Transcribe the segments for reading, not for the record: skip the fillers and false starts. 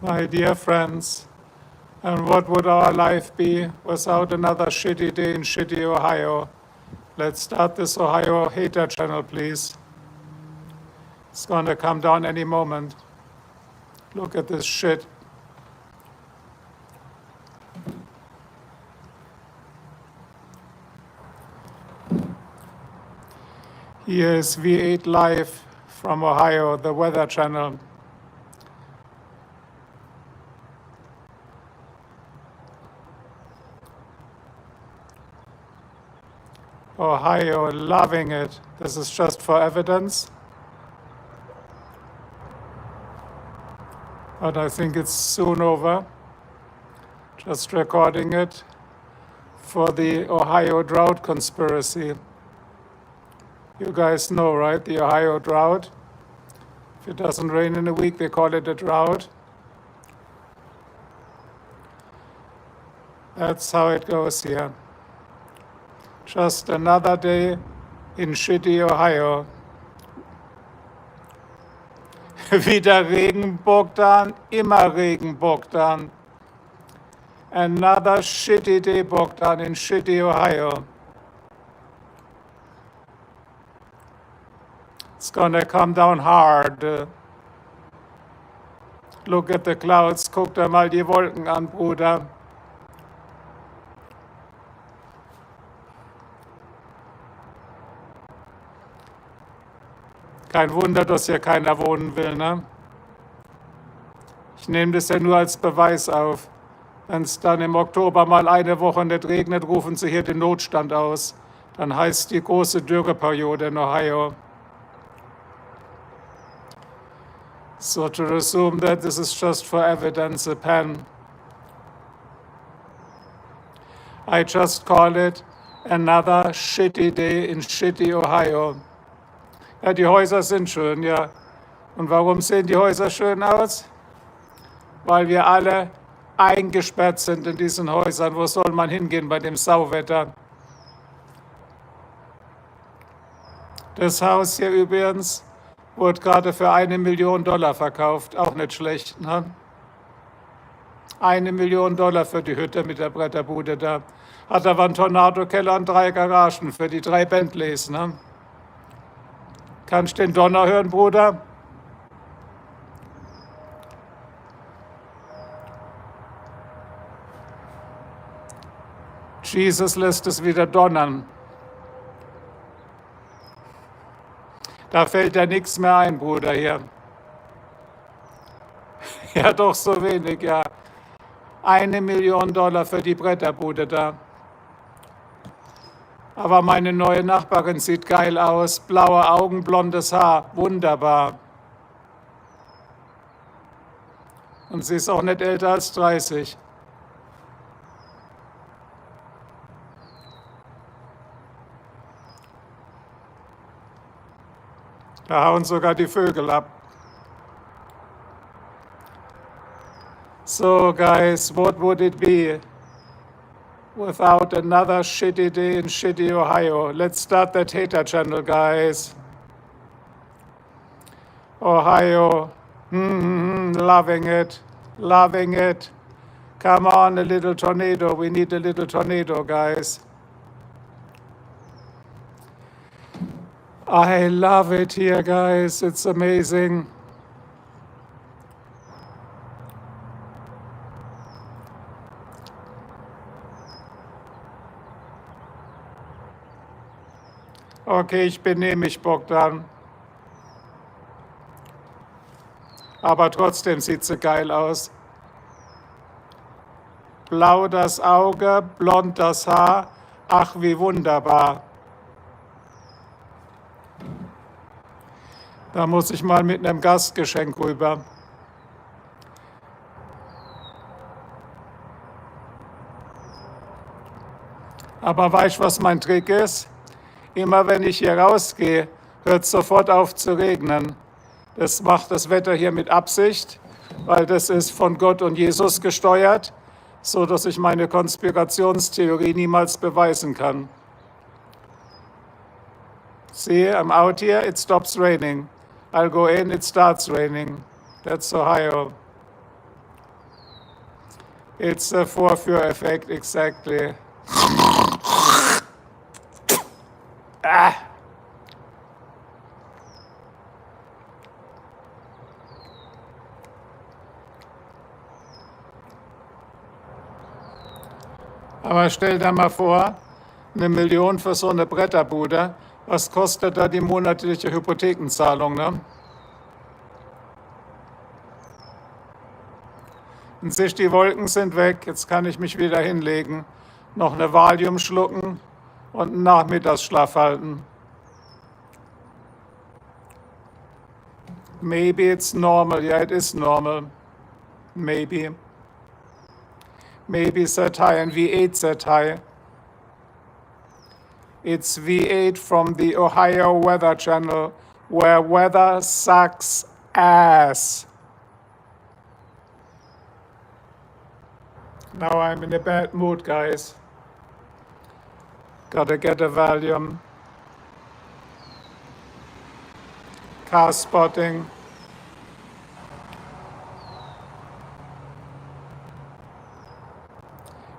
My dear friends, and what would our life be without another shitty day in shitty Ohio? Let's start this Ohio hater channel, please. It's gonna come down any moment. Look at this shit. Here is V8 Live from Ohio, the Weather Channel. Ohio, loving it. This is just for evidence. But I think it's soon over. Just recording it for the Ohio drought conspiracy. You guys know, right? The Ohio drought. If it doesn't rain in a week, they call it a drought. That's how it goes here. Just another day in shitty Ohio. Wieder Regen, Bogdan, immer Regen, Bogdan. Another shitty day, Bogdan, in shitty Ohio. It's gonna come down hard. Look at the clouds, guck dir mal die Wolken an, Bruder. Kein Wunder, dass hier keiner wohnen will, ne? Ich nehme das ja nur als Beweis auf. Wenn es dann im Oktober mal eine Woche nicht regnet, rufen sie hier den Notstand aus. Dann heißt die große Dürreperiode in Ohio. So to assume that this is just for evidence, a pen. I just call it another shitty day in shitty Ohio. Ja, die Häuser sind schön, ja. Und warum sehen die Häuser schön aus? Weil wir alle eingesperrt sind in diesen Häusern. Wo soll man hingehen bei dem Sauwetter? Das Haus hier übrigens wurde gerade für $1 Million verkauft. Auch nicht schlecht, ne? $1 Million für die Hütte mit der Bretterbude da. Hat aber einen Tornado-Keller und 3 Garagen für die 3 Bentleys, ne? Kannst du den Donner hören, Bruder? Jesus lässt es wieder donnern. Da fällt ja nichts mehr ein, Bruder, hier. Ja, doch so wenig, ja. $1 Million für die Bretterbude da. Aber meine neue Nachbarin sieht geil aus. Blaue Augen, blondes Haar. Wunderbar. Und sie ist auch nicht älter als 30. Da hauen sogar die Vögel ab. So, guys, what would it be without another shitty day in shitty Ohio? Let's start that hater channel, guys. Ohio, loving it, loving it. Come on, a little tornado. We need a little tornado, guys. I love it here, guys. It's amazing. Okay, ich benehme mich, Bogdan. Aber trotzdem sieht sie geil aus. Blau das Auge, blond das Haar. Ach, wie wunderbar. Da muss ich mal mit einem Gastgeschenk rüber. Aber weißt du, was mein Trick ist? Immer wenn ich hier rausgehe, hört es sofort auf zu regnen. Das macht das Wetter hier mit Absicht, weil das ist von Gott und Jesus gesteuert, so dass ich meine Konspirationstheorie niemals beweisen kann. See, I'm out here, it stops raining. I'll go in, it starts raining. That's Ohio. It's a Vorführeffekt, exactly. Ah. Aber stell dir mal vor, 1 Million für so eine Bretterbude. Was kostet da die monatliche Hypothekenzahlung, ne? Und sich die Wolken sind weg, jetzt kann ich mich wieder hinlegen, noch eine Valium schlucken und einen Nachmittagsschlaf halten. Maybe it's normal, yeah, it is normal. Maybe. Maybe that high and V8 that high. It's V8 from the Ohio Weather Channel, where weather sucks ass. Now I'm in a bad mood, guys. Gotta get a Valium. Car spotting.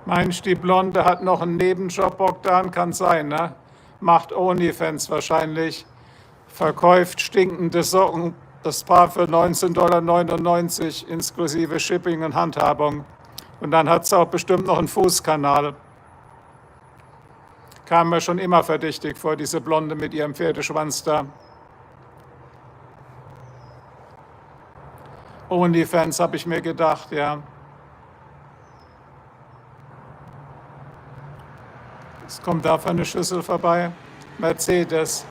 Meinst die Blonde hat noch einen Nebenjob, Bogdan? Kann sein, ne? Macht OnlyFans wahrscheinlich. Verkauft stinkende Socken. Das Paar für 19,99 $ inklusive Shipping und Handhabung. Und dann hat sie auch bestimmt noch einen Fußkanal. Kam mir schon immer verdächtig vor, diese Blonde mit ihrem Pferdeschwanz da. OnlyFans habe ich mir gedacht, ja. Es kommt da eine Schüssel vorbei. Mercedes.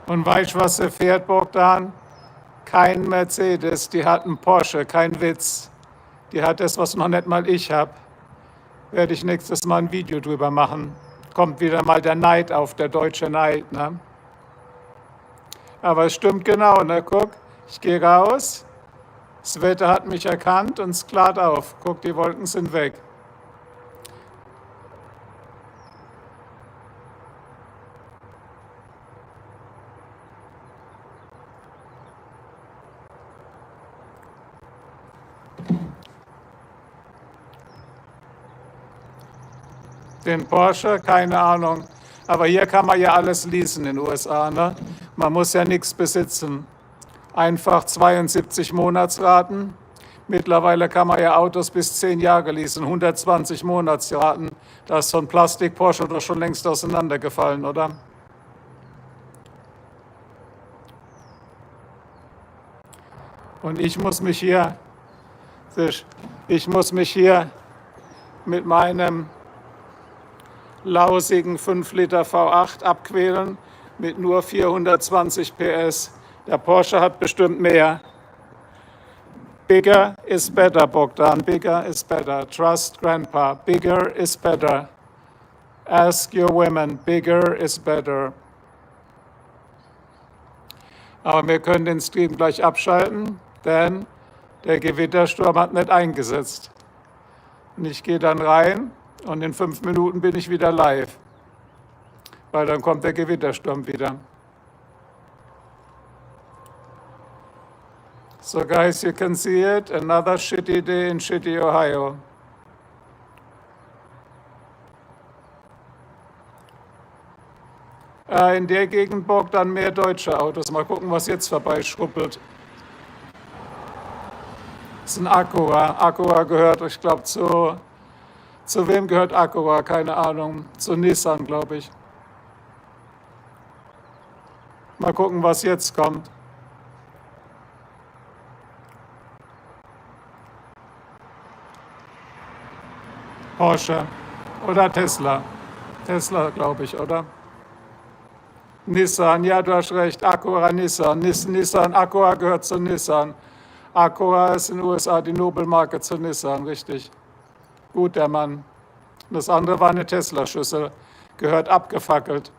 Und weißt du, was sie fährt, Bogdan? Kein Mercedes, die hat einen Porsche, kein Witz. Die hat das, was noch nicht mal ich habe. Werde ich nächstes Mal ein Video drüber machen. Kommt wieder mal der Neid auf, der deutsche Neid, ne? Aber es stimmt genau, ne? Guck, ich gehe raus, das Wetter hat mich erkannt und es klart auf. Guck, die Wolken sind weg. Den Porsche, keine Ahnung. Aber hier kann man ja alles leasen in den USA, ne? Man muss ja nichts besitzen. Einfach 72 Monatsraten. Mittlerweile kann man ja Autos bis 10 Jahre leasen, 120 Monatsraten. Da ist so ein Plastik-Porsche doch schon längst auseinandergefallen, oder? Und ich muss mich hier mit meinem lausigen 5 Liter V8 abquälen mit nur 420 PS. Der Porsche hat bestimmt mehr. Bigger is better, Bogdan. Bigger is better. Trust Grandpa. Bigger is better. Ask your women. Bigger is better. Aber wir können den Stream gleich abschalten, denn der Gewittersturm hat nicht eingesetzt. Und ich gehe dann rein und in 5 Minuten bin ich wieder live, weil dann kommt der Gewittersturm wieder. So guys, you can see it, another shitty day in shitty Ohio. In der Gegend borgt dann mehr deutsche Autos. Mal gucken, was jetzt vorbeischruppelt. Das ist ein Acura. Acura gehört, ich glaube, zu wem gehört Acura? Keine Ahnung. Zu Nissan, glaube ich. Mal gucken, was jetzt kommt. Porsche oder Tesla. Tesla, glaube ich, oder? Nissan, ja, du hast recht. Acura, Nissan. Nissan, Acura gehört zu Nissan. Acura ist in den USA die Nobelmarke zu Nissan, richtig. Gut, der Mann. Das andere war eine Tesla-Schüssel. Gehört abgefackelt.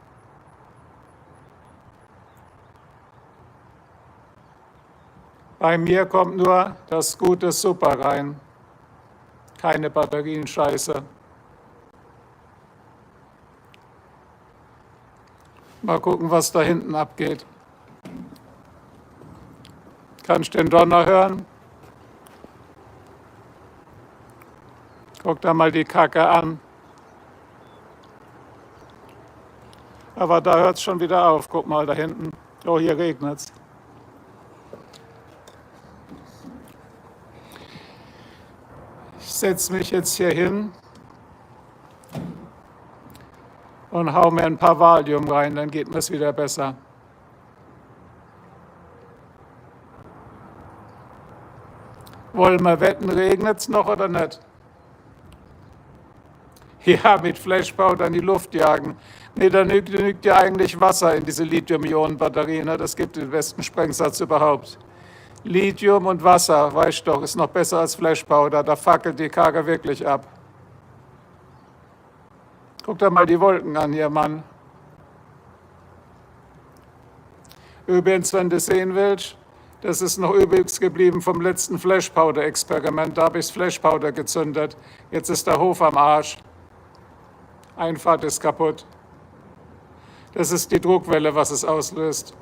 Bei mir kommt nur das gute Super rein. Keine Batterien-Scheiße. Mal gucken, was da hinten abgeht. Kannst den Donner hören? Guck da mal die Kacke an. Aber da hört es schon wieder auf. Guck mal da hinten. Oh, hier regnet's. Ich setze mich jetzt hier hin und hau mir ein paar Valium rein, dann geht mir's wieder besser. Wollen wir wetten, regnet's noch oder nicht? Ja, mit Flashpowder in die Luft jagen. Nee, da genügt ja eigentlich Wasser in diese Lithium-Ionen-Batterien. Ne? Das gibt den besten Sprengsatz überhaupt. Lithium und Wasser, weißt doch, ist noch besser als Flashpowder. Da fackelt die Karre wirklich ab. Guck dir mal die Wolken an hier, Mann. Übrigens, wenn du sehen willst, das ist noch übrigens geblieben vom letzten Flashpowder-Experiment. Da habe ich das Flashpowder gezündet. Jetzt ist der Hof am Arsch. Einfahrt ist kaputt. Das ist die Druckwelle, was es auslöst.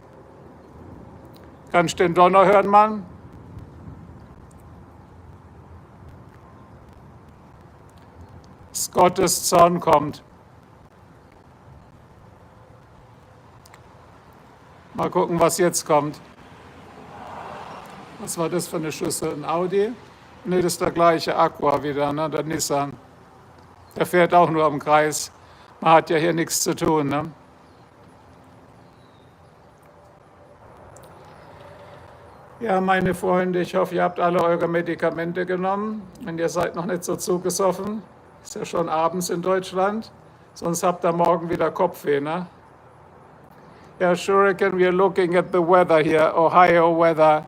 Kannst du den Donner hören, Mann? Gottes Zorn kommt. Mal gucken, was jetzt kommt. Was war das für eine Schüssel? Ein Audi? Ne, das ist der gleiche Aqua wieder, ne? Der Nissan. Der fährt auch nur im Kreis. Man hat ja hier nichts zu tun, ne? Ja, meine Freunde, ich hoffe, ihr habt alle eure Medikamente genommen. Und ihr seid noch nicht so zugesoffen. Ist ja schon abends in Deutschland. Sonst habt ihr morgen wieder Kopfweh, ne? Yeah, Shuriken, we are looking at the weather here, Ohio weather.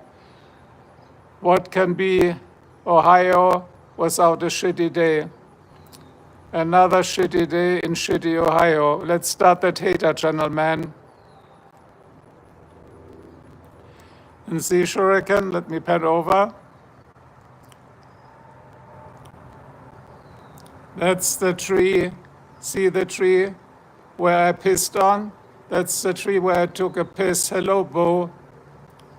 What can be Ohio without a shitty day? Another shitty day in shitty Ohio. Let's start that hater channel, man. And see, Shuriken, let me pan over. That's the tree. See the tree where I pissed on? That's the tree where I took a piss. Hello, Bo.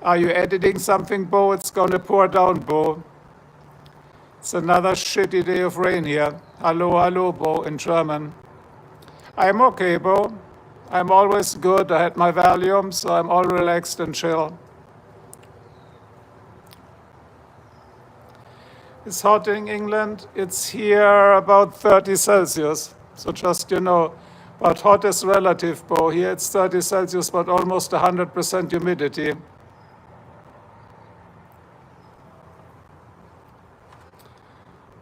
Are you editing something, Bo? It's gonna pour down, Bo. It's another shitty day of rain here. Hallo, hallo, Bo, in German. I'm okay, Bo. I'm always good. I had my Valium, so I'm all relaxed and chill. It's hot in England. It's here about 30 Celsius. So just, you know, but hot is relative, Bo. Here it's 30 Celsius, but almost 100% humidity.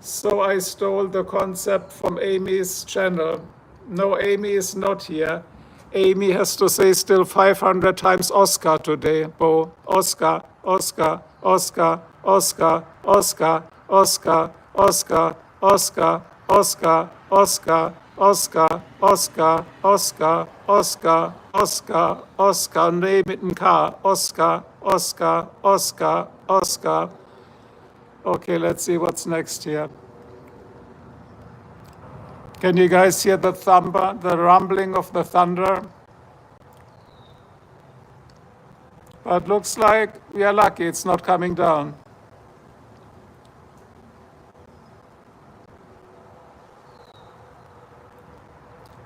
So I stole the concept from Amy's channel. No, Amy is not here. Amy has to say still 500 times Oscar today, Bo. Oscar, Oscar, Oscar, Oscar, Oscar, Oscar, Oscar, Oscar, Oscar, Oscar, Oscar, Oscar, Oscar, Oscar, Oscar, Oscar, nee, mit einem K. Oscar, Oscar, Oscar, Oscar. Okay, let's see what's next here. Can you guys hear the thunder, the rumbling of the thunder? But looks like we are lucky it's not coming down.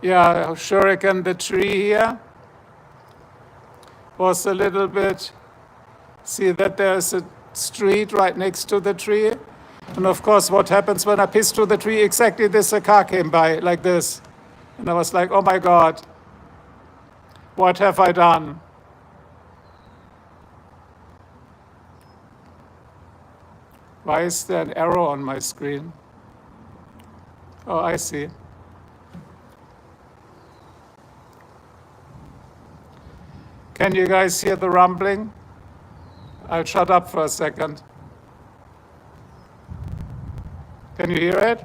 Yeah, Shuriken, the tree here was a little bit, see that there's a street right next to the tree. And of course, what happens when I piss to the tree? Exactly this, a car came by like this. And I was like, oh my God, what have I done? Why is there an arrow on my screen? Oh, I see. Can you guys hear the rumbling? I'll shut up for a second. Can you hear it?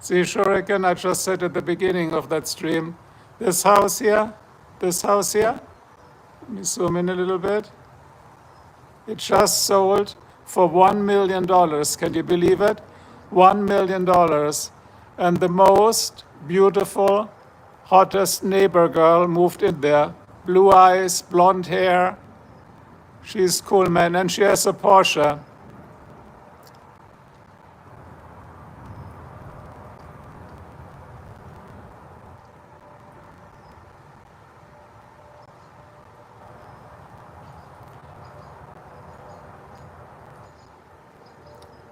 See, Shuriken, I just said at the beginning of that stream, this house here, let me zoom in a little bit. It just sold for $1 million. Can you believe it? $1 million. And the most beautiful, hottest neighbor girl moved in there. Blue eyes, blonde hair. She's cool, man. And she has a Porsche.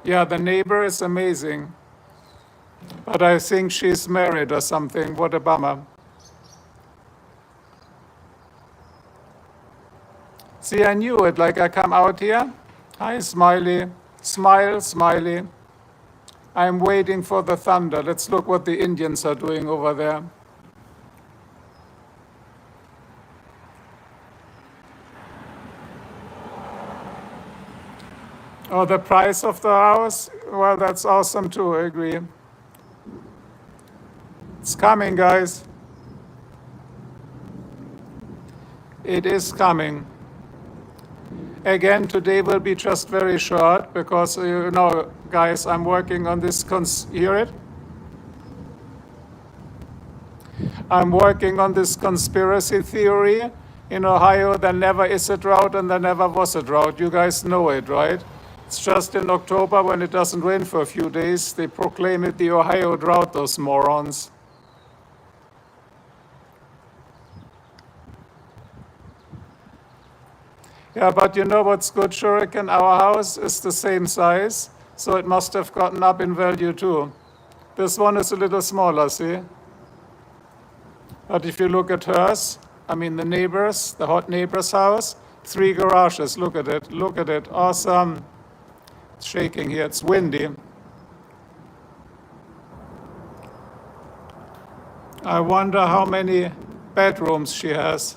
Yeah, the neighbor is amazing. But I think she's married or something. What a bummer. See, I knew it. Like I come out here. Hi, Smiley. Smile, Smiley. I'm waiting for the thunder. Let's look what the Indians are doing over there. Oh, the price of the house? Well, that's awesome too, I agree. It's coming, guys. It is coming. Again, today will be just very short because, you know, guys, I'm working on this, hear it? I'm working on this conspiracy theory. In Ohio, there never is a drought and there never was a drought. You guys know it, right? It's just in October when it doesn't rain for a few days, they proclaim it the Ohio drought, those morons. Yeah, but you know what's good, Shuriken? Our house is the same size, so it must have gotten up in value too. This one is a little smaller, see? But if you look at hers, I mean the neighbors, the hot neighbor's house, 3 garages, look at it, awesome. It's shaking here, it's windy. I wonder how many bedrooms she has.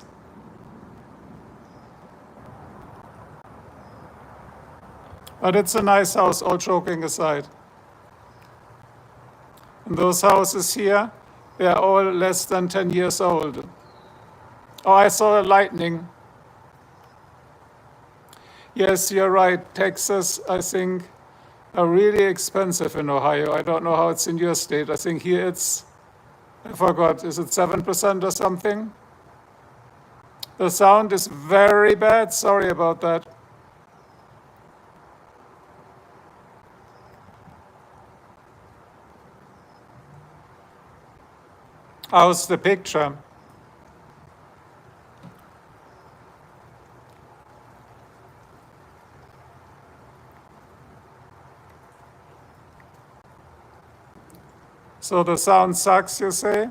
But it's a nice house, all joking aside. And those houses here, they are all less than 10 years old. Oh, I saw a lightning. Yes, you're right. Texas, I think, are really expensive in Ohio. I don't know how it's in your state. I think here it's, I forgot, is it 7% or something? The sound is very bad. Sorry about that. How's the picture? So the sound sucks, you say?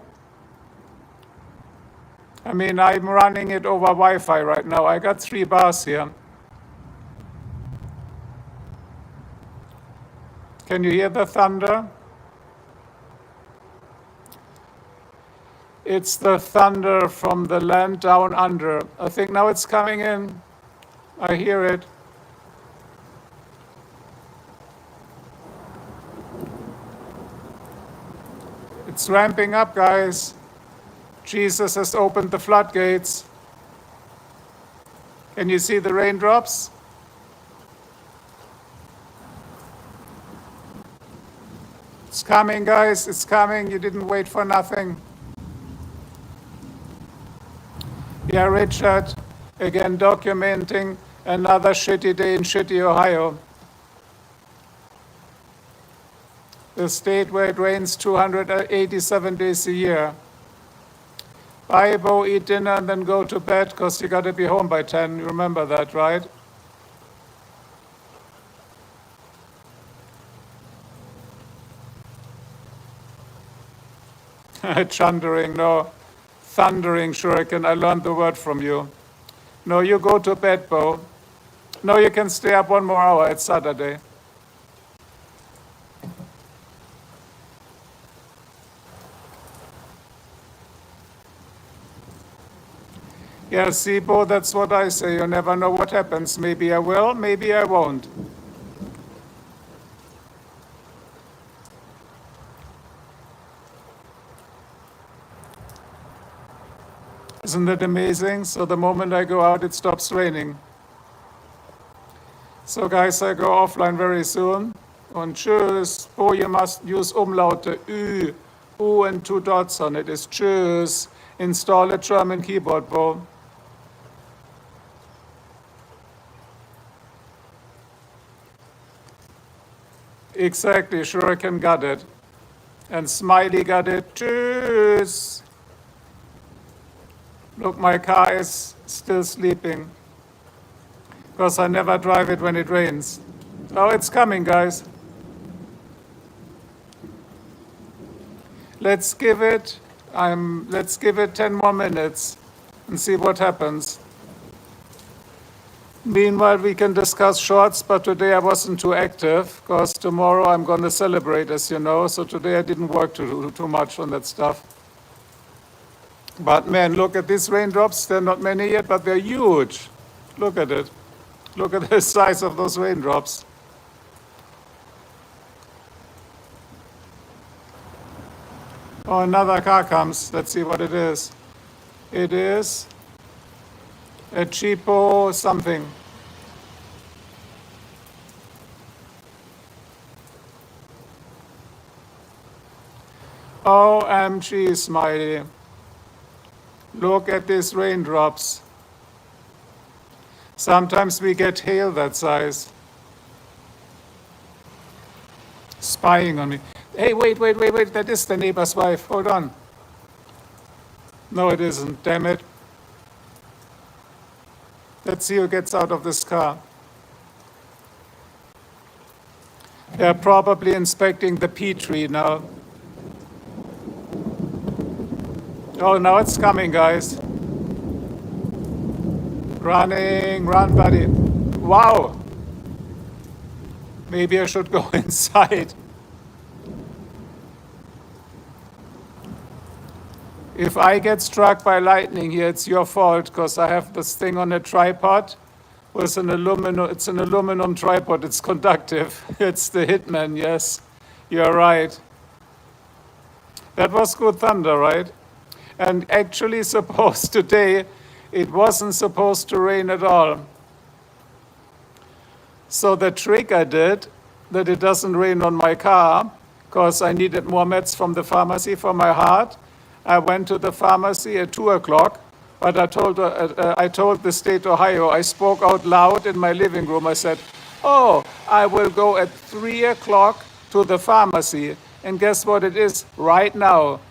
I mean, I'm running it over Wi-Fi right now. I got 3 bars here. Can you hear the thunder? It's the thunder from the land down under. I think now it's coming in. I hear it. It's ramping up, guys. Jesus has opened the floodgates. Can you see the raindrops? It's coming, guys. It's coming. You didn't wait for nothing. Yeah, Richard, again documenting another shitty day in shitty Ohio. The state where it rains 287 days a year. Bye, Bo, eat dinner and then go to bed because you got to be home by 10. You remember that, right? Chundering, no. Thundering, Shuriken. I learned the word from you. No, you go to bed, Bo. No, you can stay up 1 more hour. It's Saturday. Yeah, see, Bo, that's what I say. You never know what happens. Maybe I will, maybe I won't. Isn't that amazing? So the moment I go out, it stops raining. So guys, I go offline very soon. Und tschüss. Oh, you must use Umlaute. Ü. U and 2 dots on it is tschüss. Install a German keyboard, Bo. Exactly, Shuriken got it. And Smiley got it. Tschüss. Look, my car is still sleeping. Because I never drive it when it rains. Oh, it's coming, guys. Let's give it 10 more minutes and see what happens. Meanwhile, we can discuss shorts, but today I wasn't too active because tomorrow I'm going to celebrate, as you know. So today I didn't work too much on that stuff. But man, look at these raindrops. They're not many yet, but they're huge. Look at it. Look at the size of those raindrops. Oh, another car comes. Let's see what it is. It is a cheapo something. OMG, Smiley. Look at these raindrops. Sometimes we get hail that size. Spying on me. Hey, wait. That is the neighbor's wife. Hold on. No, it isn't. Damn it. Let's see who gets out of this car. They're probably inspecting the pea tree now. Oh, now it's coming, guys. Running, run, buddy. Wow. Maybe I should go inside. If I get struck by lightning here, it's your fault, because I have this thing on a tripod with an aluminum tripod. It's conductive. It's the Hitman, yes. You're right. That was good thunder, right? And actually supposed today, it wasn't supposed to rain at all. So the trick I did, that it doesn't rain on my car, because I needed more meds from the pharmacy for my heart, I went to the pharmacy at 2 o'clock, but I told the state Ohio, I spoke out loud in my living room. I said, oh, I will go at 3 o'clock to the pharmacy. And guess what it is right now?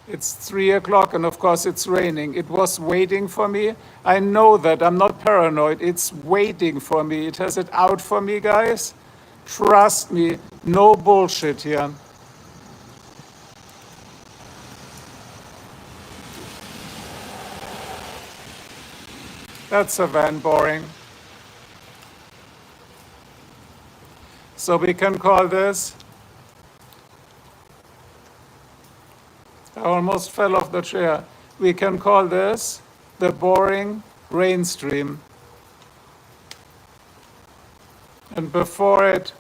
It's 3 o'clock, and of course it's raining. It was waiting for me. I know that. I'm not paranoid. It's waiting for me. It has it out for me, guys. Trust me. No bullshit here. That's a van boring. So we can call this. I almost fell off the chair. We can call this the boring rain stream. And before it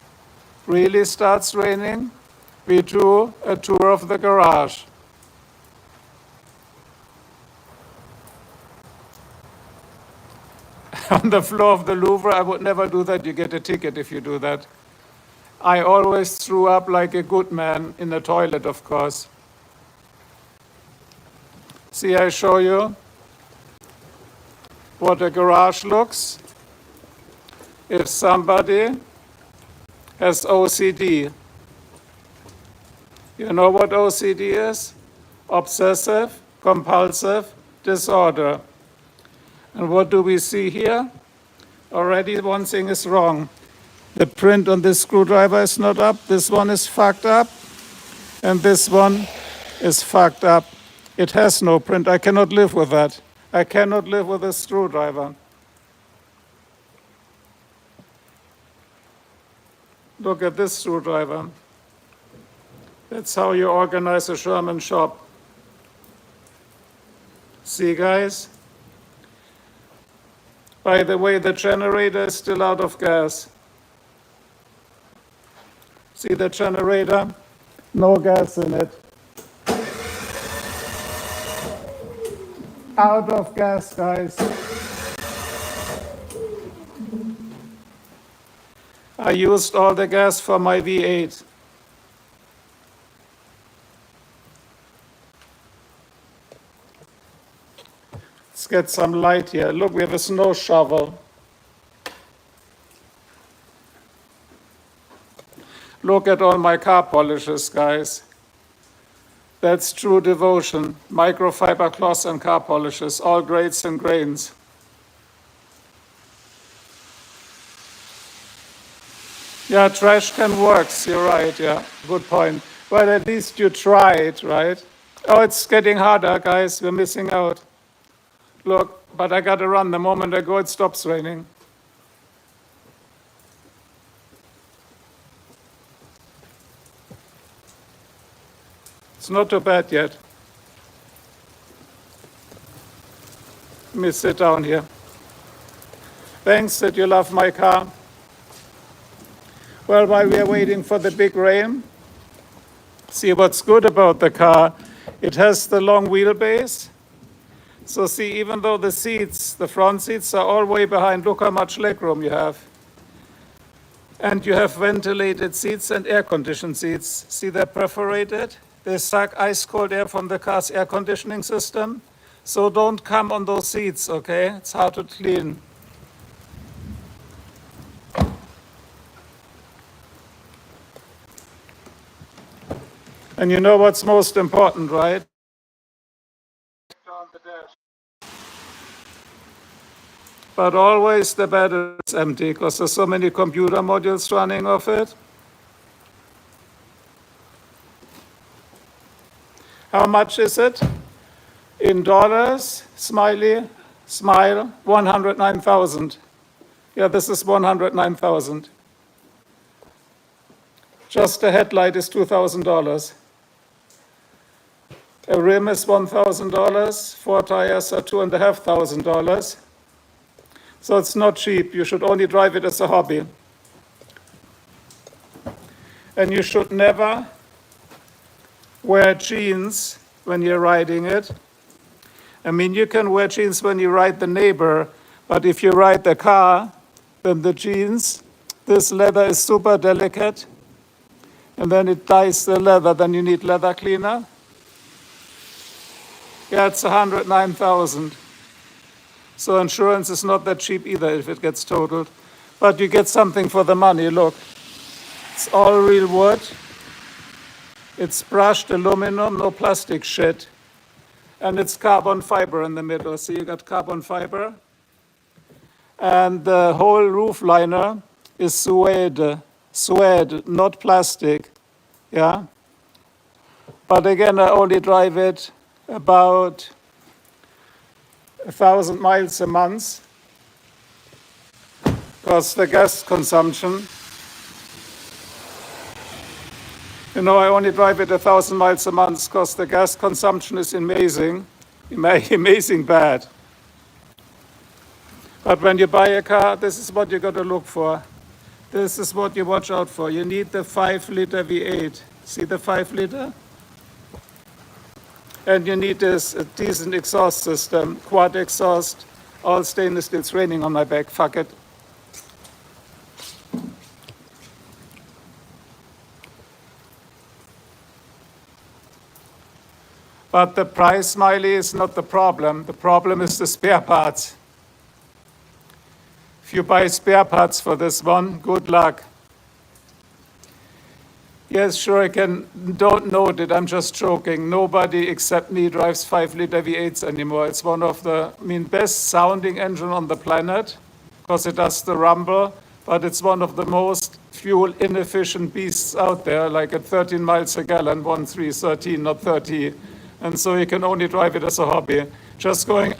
really starts raining, we do a tour of the garage. On the floor of the Louvre, I would never do that. You get a ticket if you do that. I always threw up like a good man in the toilet, of course. See, I show you what a garage looks if somebody has OCD. You know what OCD is? Obsessive compulsive disorder. And what do we see here? Already one thing is wrong. The print on this screwdriver is not up. This one is fucked up. And this one is fucked up. It has no print. I cannot live with that. I cannot live with a screwdriver. Look at this screwdriver. That's how you organize a Sherman shop. See, guys? By the way, the generator is still out of gas. See the generator? No gas in it. Out of gas, guys. I used all the gas for my V8. Let's get some light here. Look, we have a snow shovel. Look at all my car polishes, guys. That's true devotion. Microfiber cloths and car polishes, all grades and grains. Yeah, trash can work. You're right. Yeah, good point. But at least you tried, right? Oh, it's getting harder, guys. We're missing out. Look, but I got to run. The moment I go, it stops raining. It's not too bad yet. Let me sit down here. Thanks that you love my car. Well, while we are waiting for the big rain, see what's good about the car. It has the long wheelbase. So see, even though the seats, the front seats are all way behind, look how much legroom you have. And you have ventilated seats and air-conditioned seats. See, they're perforated. They suck ice-cold air from the car's air conditioning system. So don't come on those seats, okay? It's hard to clean. And you know what's most important, right? But always the battery is empty because there's so many computer modules running off it. How much is it? In dollars, smile, 109,000. Yeah, this is 109,000. Just a headlight is $2,000. A rim is $1,000. 4 tires are $2,500. So it's not cheap. You should only drive it as a hobby. And you should never wear jeans when you're riding it. I mean, you can wear jeans when you ride the neighbor, but if you ride the car, then the jeans, this leather is super delicate, and then it dyes the leather, then you need leather cleaner. Yeah, it's 109,000. So insurance is not that cheap either if it gets totaled. But you get something for the money, look. It's all real wood. It's brushed aluminum, no plastic shit. And it's carbon fiber in the middle. So you got carbon fiber. And the whole roof liner is suede, not plastic. Yeah. But again, I only drive it about 1,000 miles a month because the gas consumption, you know, I only drive it 1,000 miles a month because the gas consumption is amazing bad. But when you buy a car, this is what you got to look for. This is what you watch out for. You need the 5-liter V8. See the 5-liter? And you need this decent exhaust system, quad exhaust, all stainless steel. It's raining on my back, fuck it. But the price, Smiley, is not the problem. The problem is the spare parts. If you buy spare parts for this one, good luck. Yes, sure, I can. Don't note it, I'm just joking. Nobody except me drives 5-liter V8s anymore. It's one of the, best sounding engine on the planet because it does the rumble, but it's one of the most fuel inefficient beasts out there, like at 13 miles a gallon, 13, not 30. And so you can only drive it as a hobby. Just going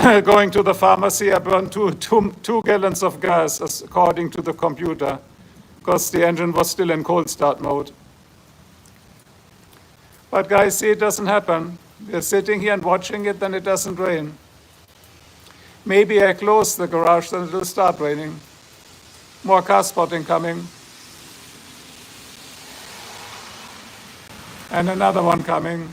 to the pharmacy, I burned two gallons of gas, according to the computer, because the engine was still in cold start mode. But guys, see, it doesn't happen. We're sitting here and watching it, then it doesn't rain. Maybe I close the garage, then it'll start raining. More car spotting coming. And another one coming.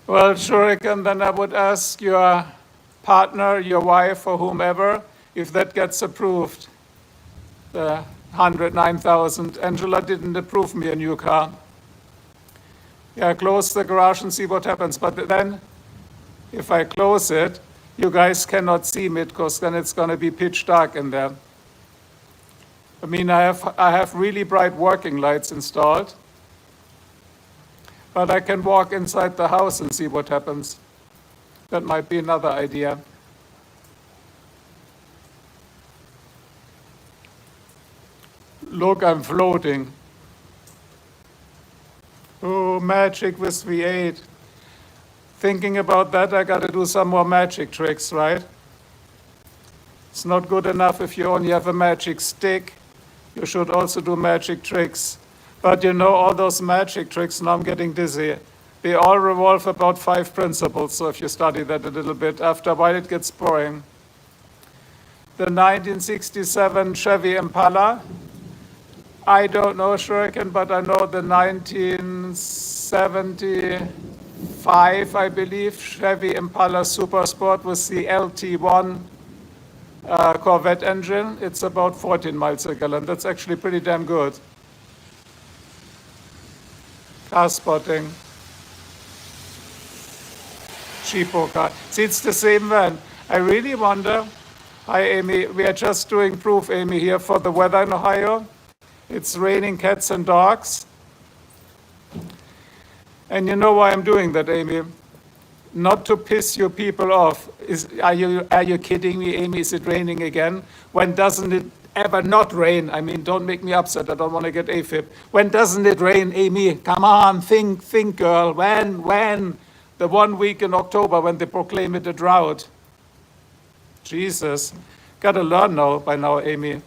Well, Shuriken, then I would ask your partner, your wife, or whomever, if that gets approved. The 109,000. Angela didn't approve me a new car. Yeah, close the garage and see what happens. But then, if I close it, you guys cannot see me because then it's going to be pitch dark in there. I mean, I have really bright working lights installed, but I can walk inside the house and see what happens. That might be another idea. Look, I'm floating. Oh, magic with V8. Thinking about that, I got to do some more magic tricks, right? It's not good enough if you only have a magic stick. You should also do magic tricks. But you know, all those magic tricks, now I'm getting dizzy. They all revolve about 5 principles, so if you study that a little bit, after a while it gets boring. The 1967 Chevy Impala, I don't know Shuriken, but I know the 1975, I believe, Chevy Impala Super Sport with the LT1 Corvette engine. It's about 14 miles a gallon. That's actually pretty damn good. Car spotting. Cheapo car. See, it's the same van. I really wonder. Hi, Amy. We are just doing proof, Amy, here for the weather in Ohio. It's raining cats and dogs. And you know why I'm doing that, Amy? Not to piss you people off. Are you kidding me, Amy? Is it raining again? When doesn't it ever not rain? I mean, don't make me upset. I don't want to get AFib. When doesn't it rain, Amy? Come on, think, girl. When? The 1 week in October when they proclaim it a drought. Jesus. Gotta learn now, by now, Amy.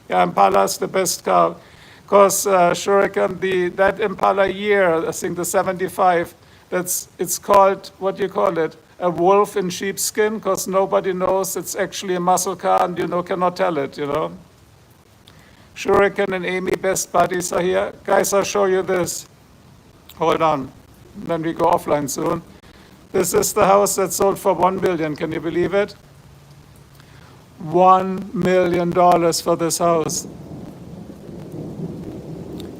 Yeah, Impala's the best car. Because Shuriken, that Impala year, I think the 75, it's called, what do you call it? A wolf in sheepskin, because nobody knows it's actually a muscle car and cannot tell it, Shuriken and Amy, best buddies, are here. Guys, I'll show you this. Hold on. Then we go offline soon. This is the house that sold for $1 million. Can you believe it? $1 million for this house.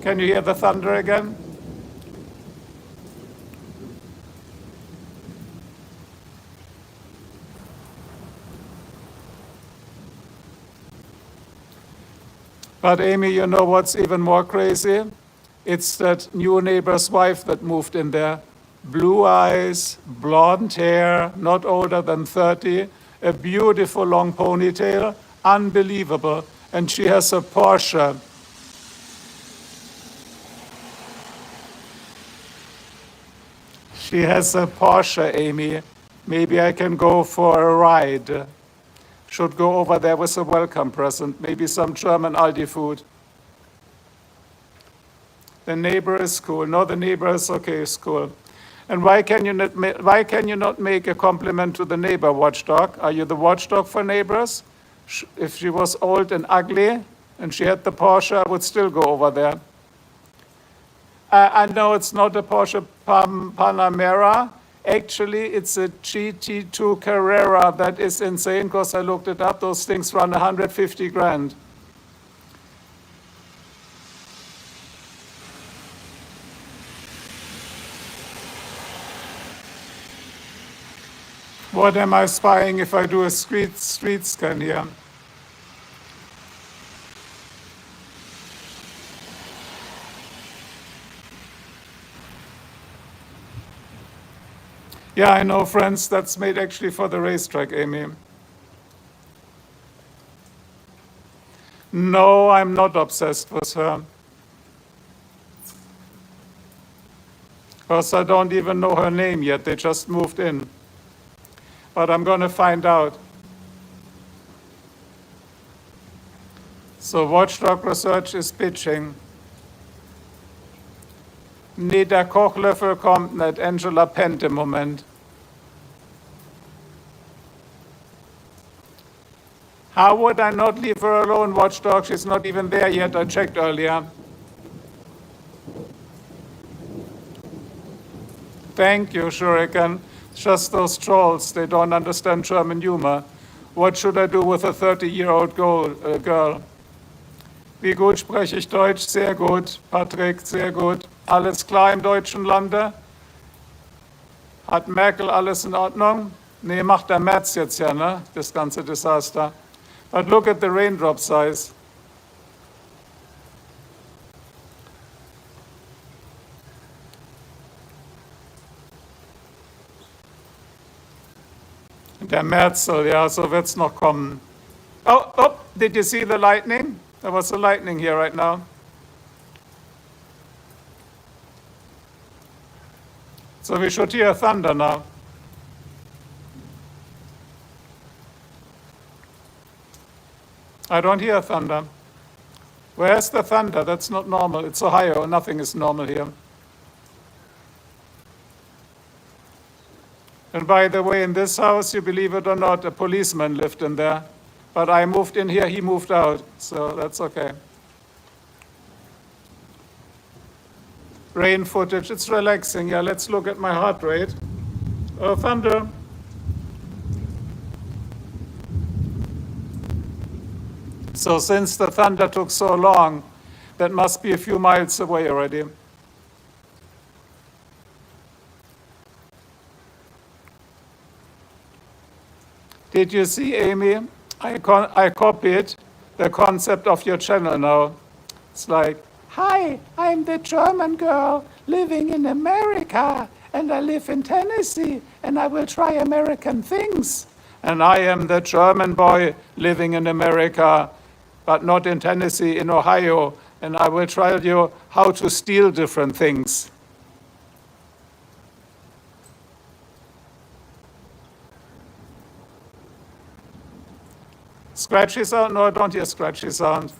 Can you hear the thunder again? But Amy, you know what's even more crazy? It's that new neighbor's wife that moved in there. Blue eyes, blonde hair, not older than 30, a beautiful long ponytail, unbelievable. And she has a Porsche. She has a Porsche, Amy. Maybe I can go for a ride. Should go over there with a welcome present, maybe some German Aldi food. The neighbor is cool. No, the neighbor is okay, is cool. And why can you not make a compliment to the neighbor, watchdog? Are you the watchdog for neighbors? If she was old and ugly and she had the Porsche, I would still go over there. I know it's not a Porsche Panamera. Actually, it's a GT2 Carrera. That is insane because I looked it up. Those things run 150 grand. What am I spying if I do a street scan here? Yeah, I know, friends, that's made actually for the racetrack, Amy. No, I'm not obsessed with her. Because I don't even know her name yet. They just moved in. But I'm going to find out. So Watchdog Research is pitching. Nee, der Kochlöffel kommt nicht. Angela pennt im Moment. How would I not leave her alone, Watchdog? She's not even there yet. I checked earlier. Thank you, Shuriken. Just those trolls, they don't understand German humor. What should I do with a 30-year-old girl? Wie gut spreche ich Deutsch? Sehr gut. Patrick, sehr gut. Alles klar im deutschen Lande? Hat Merkel alles in Ordnung? Nee, macht der Merz jetzt ja, ne? Das ganze Desaster. But look at the raindrop size. Der Merzel, ja, so wird's noch kommen. Oh, did you see the lightning? There was a lightning here right now. So we should hear thunder now. I don't hear thunder. Where's the thunder? That's not normal. It's Ohio. Nothing is normal here. And by the way, in this house, you believe it or not, a policeman lived in there. But I moved in here, he moved out. So that's okay. Rain footage, it's relaxing. Yeah, let's look at my heart rate. Oh, thunder. So since the thunder took so long, that must be a few miles away already. Did you see, Amy? I copied the concept of your channel now. It's like, hi, I'm the German girl living in America, and I live in Tennessee, and I will try American things. And I am the German boy living in America, but not in Tennessee, in Ohio, and I will try you how to steal different things. Scratchy sound? No, I don't hear scratchy sound.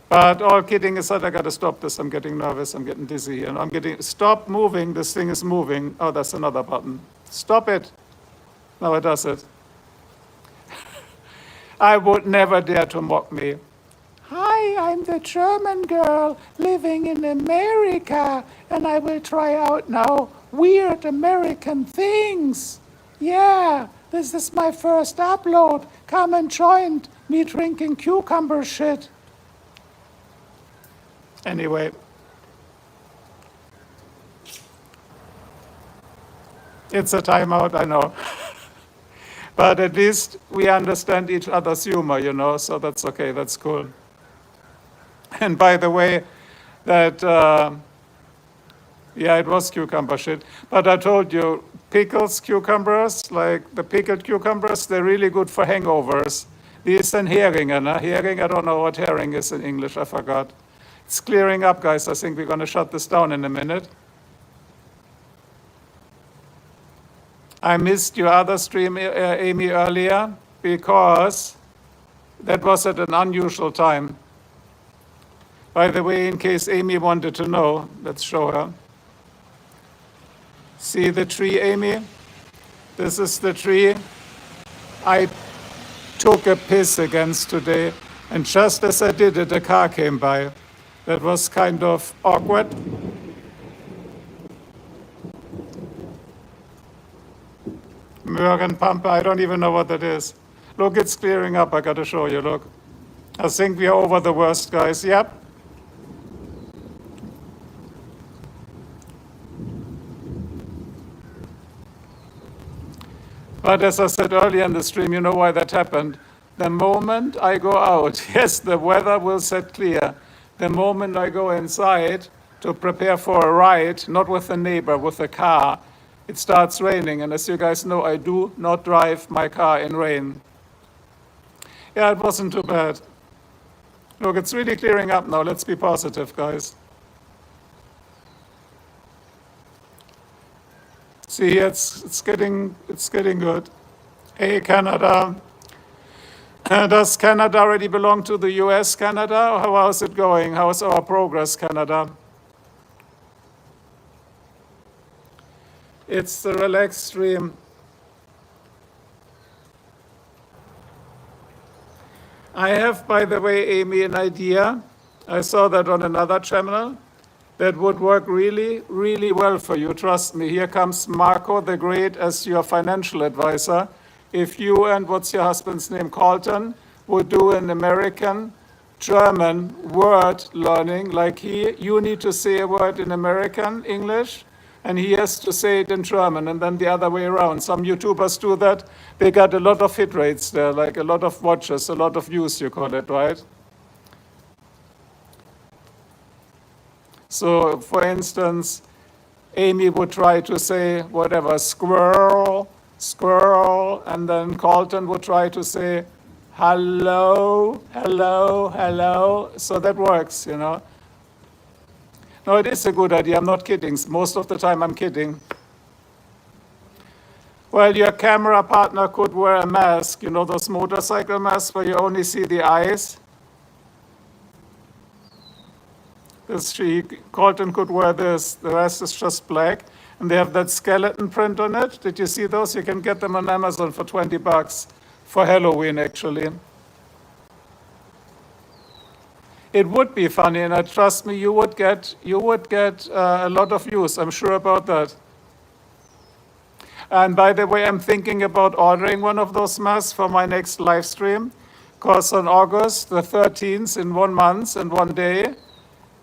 But all kidding aside, I gotta stop this. I'm getting nervous. I'm getting dizzy here. And stop moving. This thing is moving. Oh, that's another button. Stop it. Now it does it. I would never dare to mock me. Hi, I'm the German girl living in America, and I will try out now weird American things. Yeah, this is my first upload. Come and join me drinking cucumber shit. Anyway. It's a timeout, I know. But at least we understand each other's humor, you know, so that's okay, that's cool. And by the way, that, yeah, it was cucumber shit. But I told you, pickles, cucumbers, like the pickled cucumbers, they're really good for hangovers. These and Heringen, Hering, I don't know what herring is in English, I forgot. It's clearing up, guys. I think we're going to shut this down in a minute. I missed your other stream, Amy, earlier, because that was at an unusual time. By the way, in case Amy wanted to know, let's show her. See the tree, Amy? This is the tree I took a piss against today, and just as I did it, a car came by. That was kind of awkward. Möhrenpampe, I don't even know what that is. Look, it's clearing up. I got to show you, look. I think we are over the worst, guys. Yep. But as I said earlier in the stream, you know why that happened. The moment I go out, yes, the weather will set clear. The moment I go inside to prepare for a ride, not with a neighbor, with a car, it starts raining. And as you guys know, I do not drive my car in rain. Yeah, it wasn't too bad. Look, it's really clearing up now. Let's be positive, guys. See, it's getting good. Hey, Canada. Does Canada already belong to the US, Canada? Or how is it going? How is our progress, Canada? It's the relaxed stream. I have, by the way, Amy, an idea. I saw that on another channel. that would work really, really well for you. Trust me. Here comes Marco the Great as your financial advisor. If you and what's your husband's name, Carlton, would do an American German word learning like you need to say a word in American English and he has to say it in German and then the other way around. Some YouTubers do that. They got a lot of hit rates there, like a lot of watches, a lot of views, you call it, right? So, for instance, Amy would try to say whatever, squirrel, squirrel, and then Carlton would try to say hello, hello, hello. So that works, you know. No, it is a good idea. I'm not kidding. Most of the time I'm kidding. Well, your camera partner could wear a mask, you know, those motorcycle masks where you only see the eyes. Carlton could wear this, the rest is just black. And they have that skeleton print on it. Did you see those? You can get them on Amazon for $20 for Halloween, actually. It would be funny, and trust me, you would get a lot of views. I'm sure about that. And by the way, I'm thinking about ordering one of those masks for my next live stream, because on August the 13th, in 1 month and 1 day,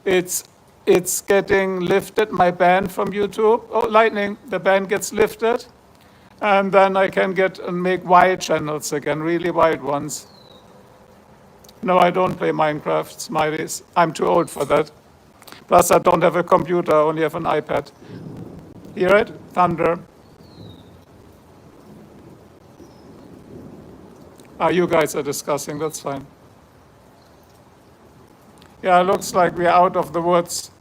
it's getting lifted, my ban from YouTube. Oh, lightning, the ban gets lifted. And then I can get and make wild channels again, really wild ones. No, I don't play Minecraft, Smileys. I'm too old for that. Plus, I don't have a computer, I only have an iPad. Hear it? Thunder. You guys are discussing, that's fine. Yeah, it looks like we're out of the woods.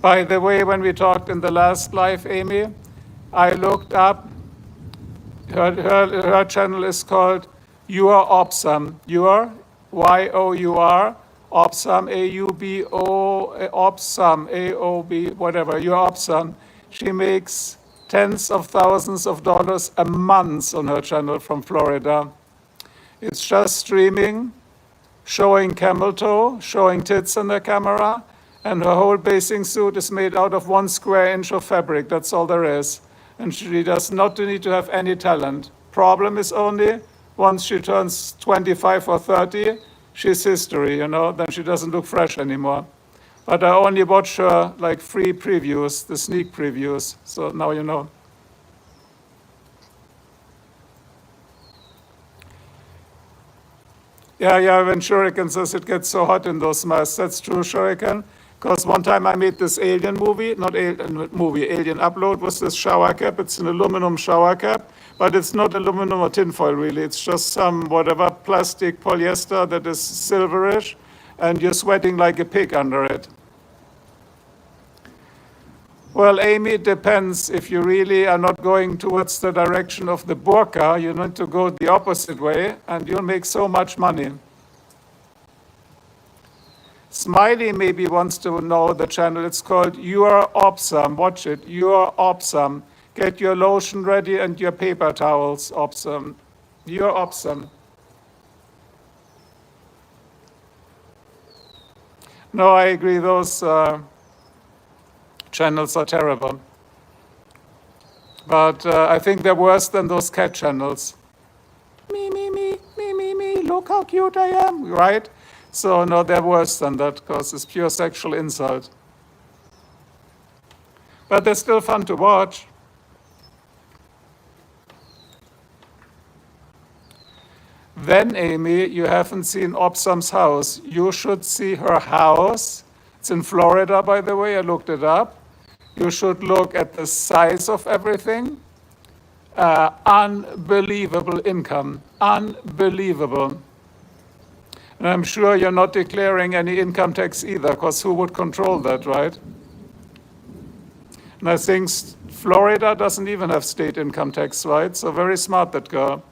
By the way, when we talked in the last live, Amy, I looked up, her channel is called Your Opsam. Your, Y-O-U-R, Opsam, A-U-B-O, Opsam, A-O-B, whatever, Your Opsam. She makes tens of thousands of dollars a month on her channel from Florida. It's just streaming, showing camel toe, showing tits on the camera, and her whole bathing suit is made out of 1 square inch of fabric. That's all there is. And she does not need to have any talent. Problem is only, once she turns 25 or 30, she's history, you know, then she doesn't look fresh anymore. But I only watch her like free previews, the sneak previews, so now you know. Yeah, when Shuriken says it gets so hot in those masks, that's true, Shuriken. Because one time I made this alien movie, not alien movie, alien upload was this shower cap. It's an aluminum shower cap, but it's not aluminum or tinfoil really. It's just some whatever plastic polyester that is silverish, and you're sweating like a pig under it. Well, Amy, it depends. If you really are not going towards the direction of the burqa, you need to go the opposite way, and you'll make so much money. Smiley maybe wants to know the channel. It's called Your Opsam. Watch it. Your Opsam. Get your lotion ready and your paper towels, Opsam. Your Opsam. No, I agree. Those channels are terrible. But I think they're worse than those cat channels. Me, look how cute I am, right? So no, they're worse than that because it's pure sexual insult. But they're still fun to watch. Then, Amy, you haven't seen Opsam's house. You should see her house. It's in Florida, by the way. I looked it up. You should look at the size of everything. Unbelievable income. Unbelievable. And I'm sure you're not declaring any income tax either, because who would control that, right? And I think Florida doesn't even have state income tax, right? So very smart, that girl.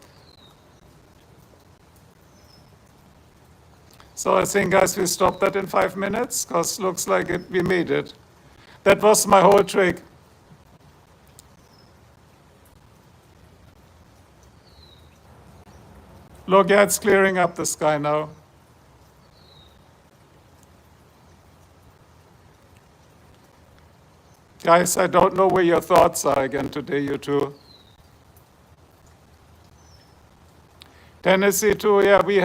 So I think, guys, we stop that in 5 minutes, because looks like we made it. That was my whole trick. Look, yeah, it's clearing up the sky now. Guys, I don't know where your thoughts are again today, you two. Tennessee too, yeah, we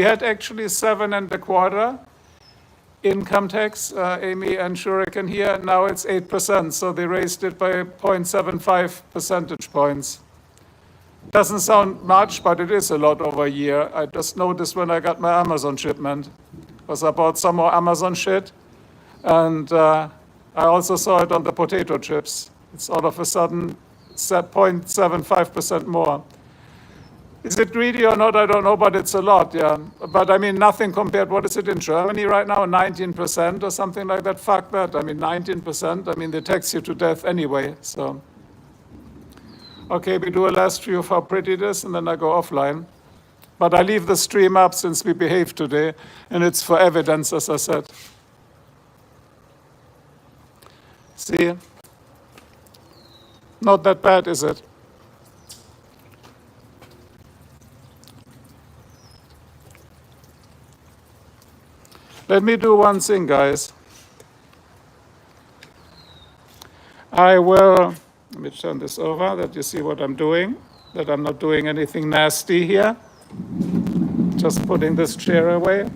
had actually 7.25 income tax, Amy and Shuriken here. Now it's 8%, so they raised it by 0.75 percentage points. Doesn't sound much, but it is a lot over a year. I just noticed when I got my Amazon shipment, because I bought some more Amazon shit, and I also saw it on the potato chips. It's all of a sudden 0.75% more. Is it greedy or not? I don't know, but it's a lot, yeah. But I mean, nothing compared. What is it in Germany right now? 19% or something like that? Fuck that. I mean, 19%. I mean, they tax you to death anyway, so. Okay, we do a last view of how pretty it is, and then I go offline. But I leave the stream up since we behaved today, and it's for evidence, as I said. See? Not that bad, is it? Let me do one thing, guys. Let me turn this over, that you see what I'm doing, that I'm not doing anything nasty here. Just putting this chair away.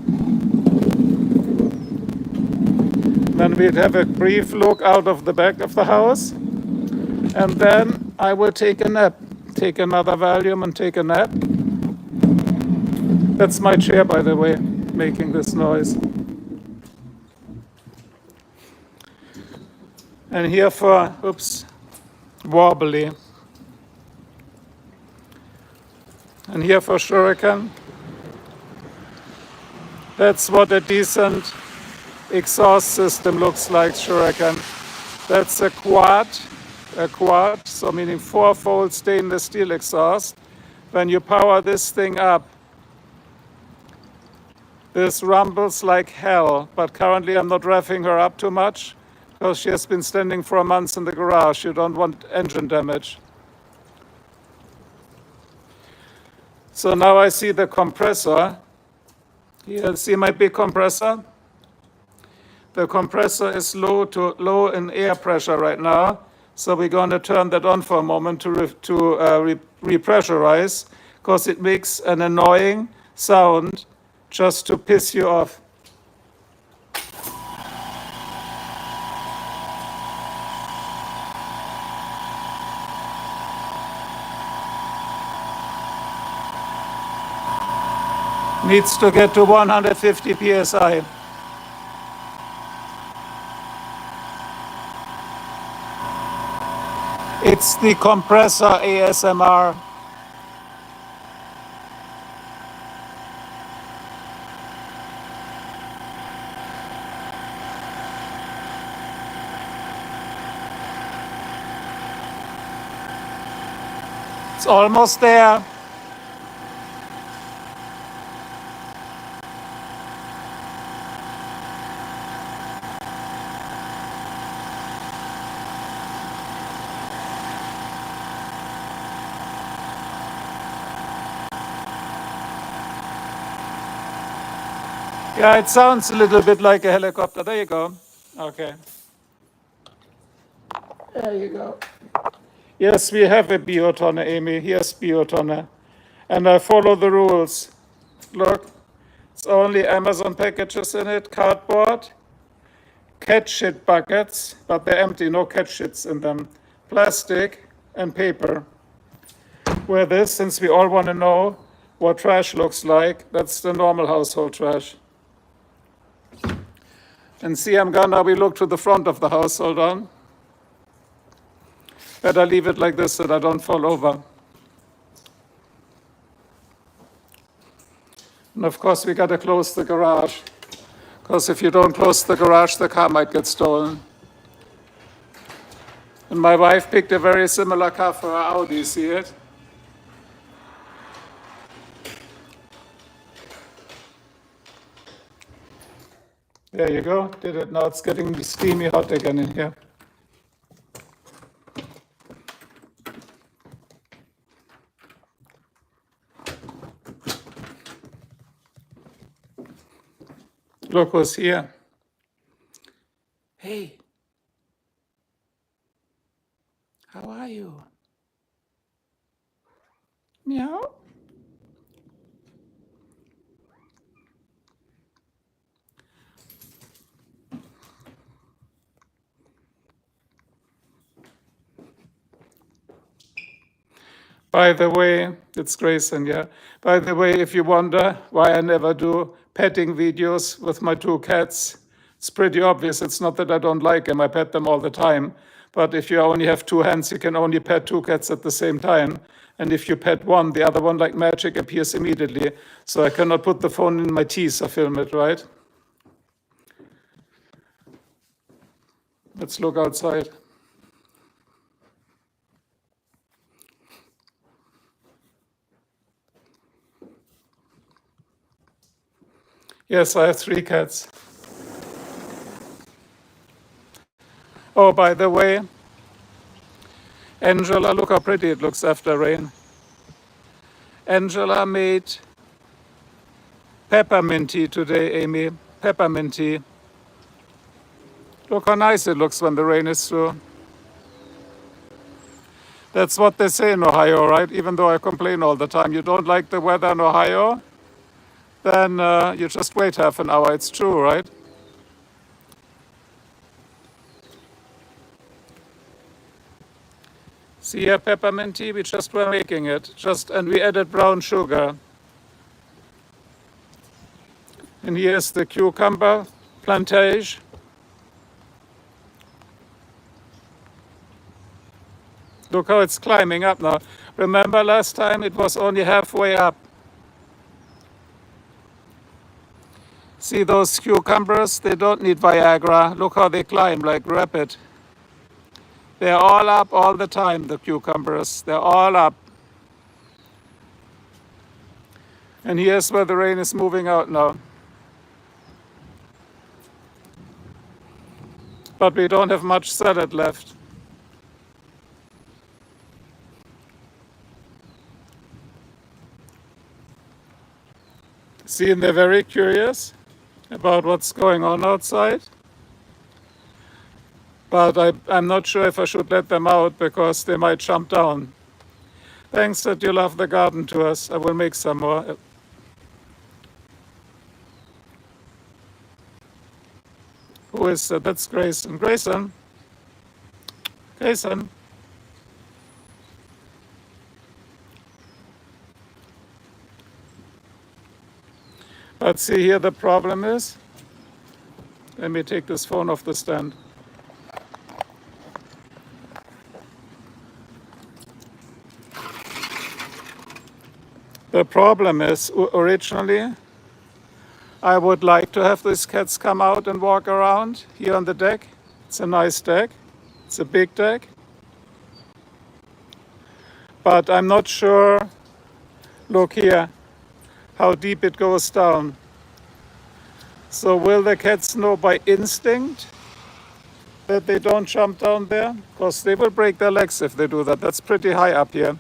Then we'd have a brief look out of the back of the house. And then I will take a nap. Take another Valium and take a nap. That's my chair, by the way, making this noise. And here for, wobbly. And here for Shuriken. That's what a decent exhaust system looks like, Shuriken. That's a quad, so meaning 4-fold stainless steel exhaust. When you power this thing up, this rumbles like hell, but currently I'm not revving her up too much, because she has been standing for a month in the garage. You don't want engine damage. So now I see the compressor. Here, see my big compressor? The compressor is low in air pressure right now. So we're going to turn that on for a moment to repressurize, because it makes an annoying sound just to piss you off. Needs to get to 150 psi. It's the compressor ASMR. It's almost there. Yeah, it sounds a little bit like a helicopter. There you go. Okay. There you go. Yes, we have a biotonner, Amy. Here's biotonner. And I follow the rules. Look, it's only Amazon packages in it, cardboard, cat shit buckets, but they're empty, no cat shits in them, plastic, and paper. Where this, since we all want to know what trash looks like, that's the normal household trash. And see, we look to the front of the house. Hold on. Better leave it like this so that I don't fall over. And of course, we gotta close the garage, because if you don't close the garage, the car might get stolen. And my wife picked a very similar car for her Audi. See it? There you go. Did it. Now it's getting steamy hot again in here. Look who's here. Hey, how are you? Meow. By the way, it's Grayson, yeah. By the way, if you wonder why I never do petting videos with my two cats, it's pretty obvious. It's not that I don't like them, I pet them all the time. But if you only have two hands, you can only pet two cats at the same time. And if you pet one, the other one, like magic, appears immediately. So I cannot put the phone in my teeth or film it, right? Let's look outside. Yes, I have three cats. Oh, by the way, Angela, look how pretty it looks after rain. Angela made peppermint tea today, Amy. Peppermint tea. Look how nice it looks when the rain is through. That's what they say in Ohio, right? Even though I complain all the time. You don't like the weather in Ohio? Then you just wait half an hour. It's true, right? See here, peppermint tea, we just were making it. And we added brown sugar. And here's the cucumber plantage. Look how it's climbing up now. Remember last time it was only halfway up. See those cucumbers? They don't need Viagra. Look how they climb like rapid. They're all up all the time, the cucumbers. They're all up. And here's where the rain is moving out now. But we don't have much salad left. See, and they're very curious about what's going on outside. But I'm not sure if I should let them out because they might jump down. Thanks that you love the garden to us. I will make some more. Who is that? That's Grayson. Grayson. Grayson. But see here, the problem is, let me take this phone off the stand. The problem is, originally, I would like to have these cats come out and walk around here on the deck. It's a nice deck. It's a big deck. But I'm not sure, look here, how deep it goes down. So will the cats know by instinct that they don't jump down there? Because they will break their legs if they do that. That's pretty high up here.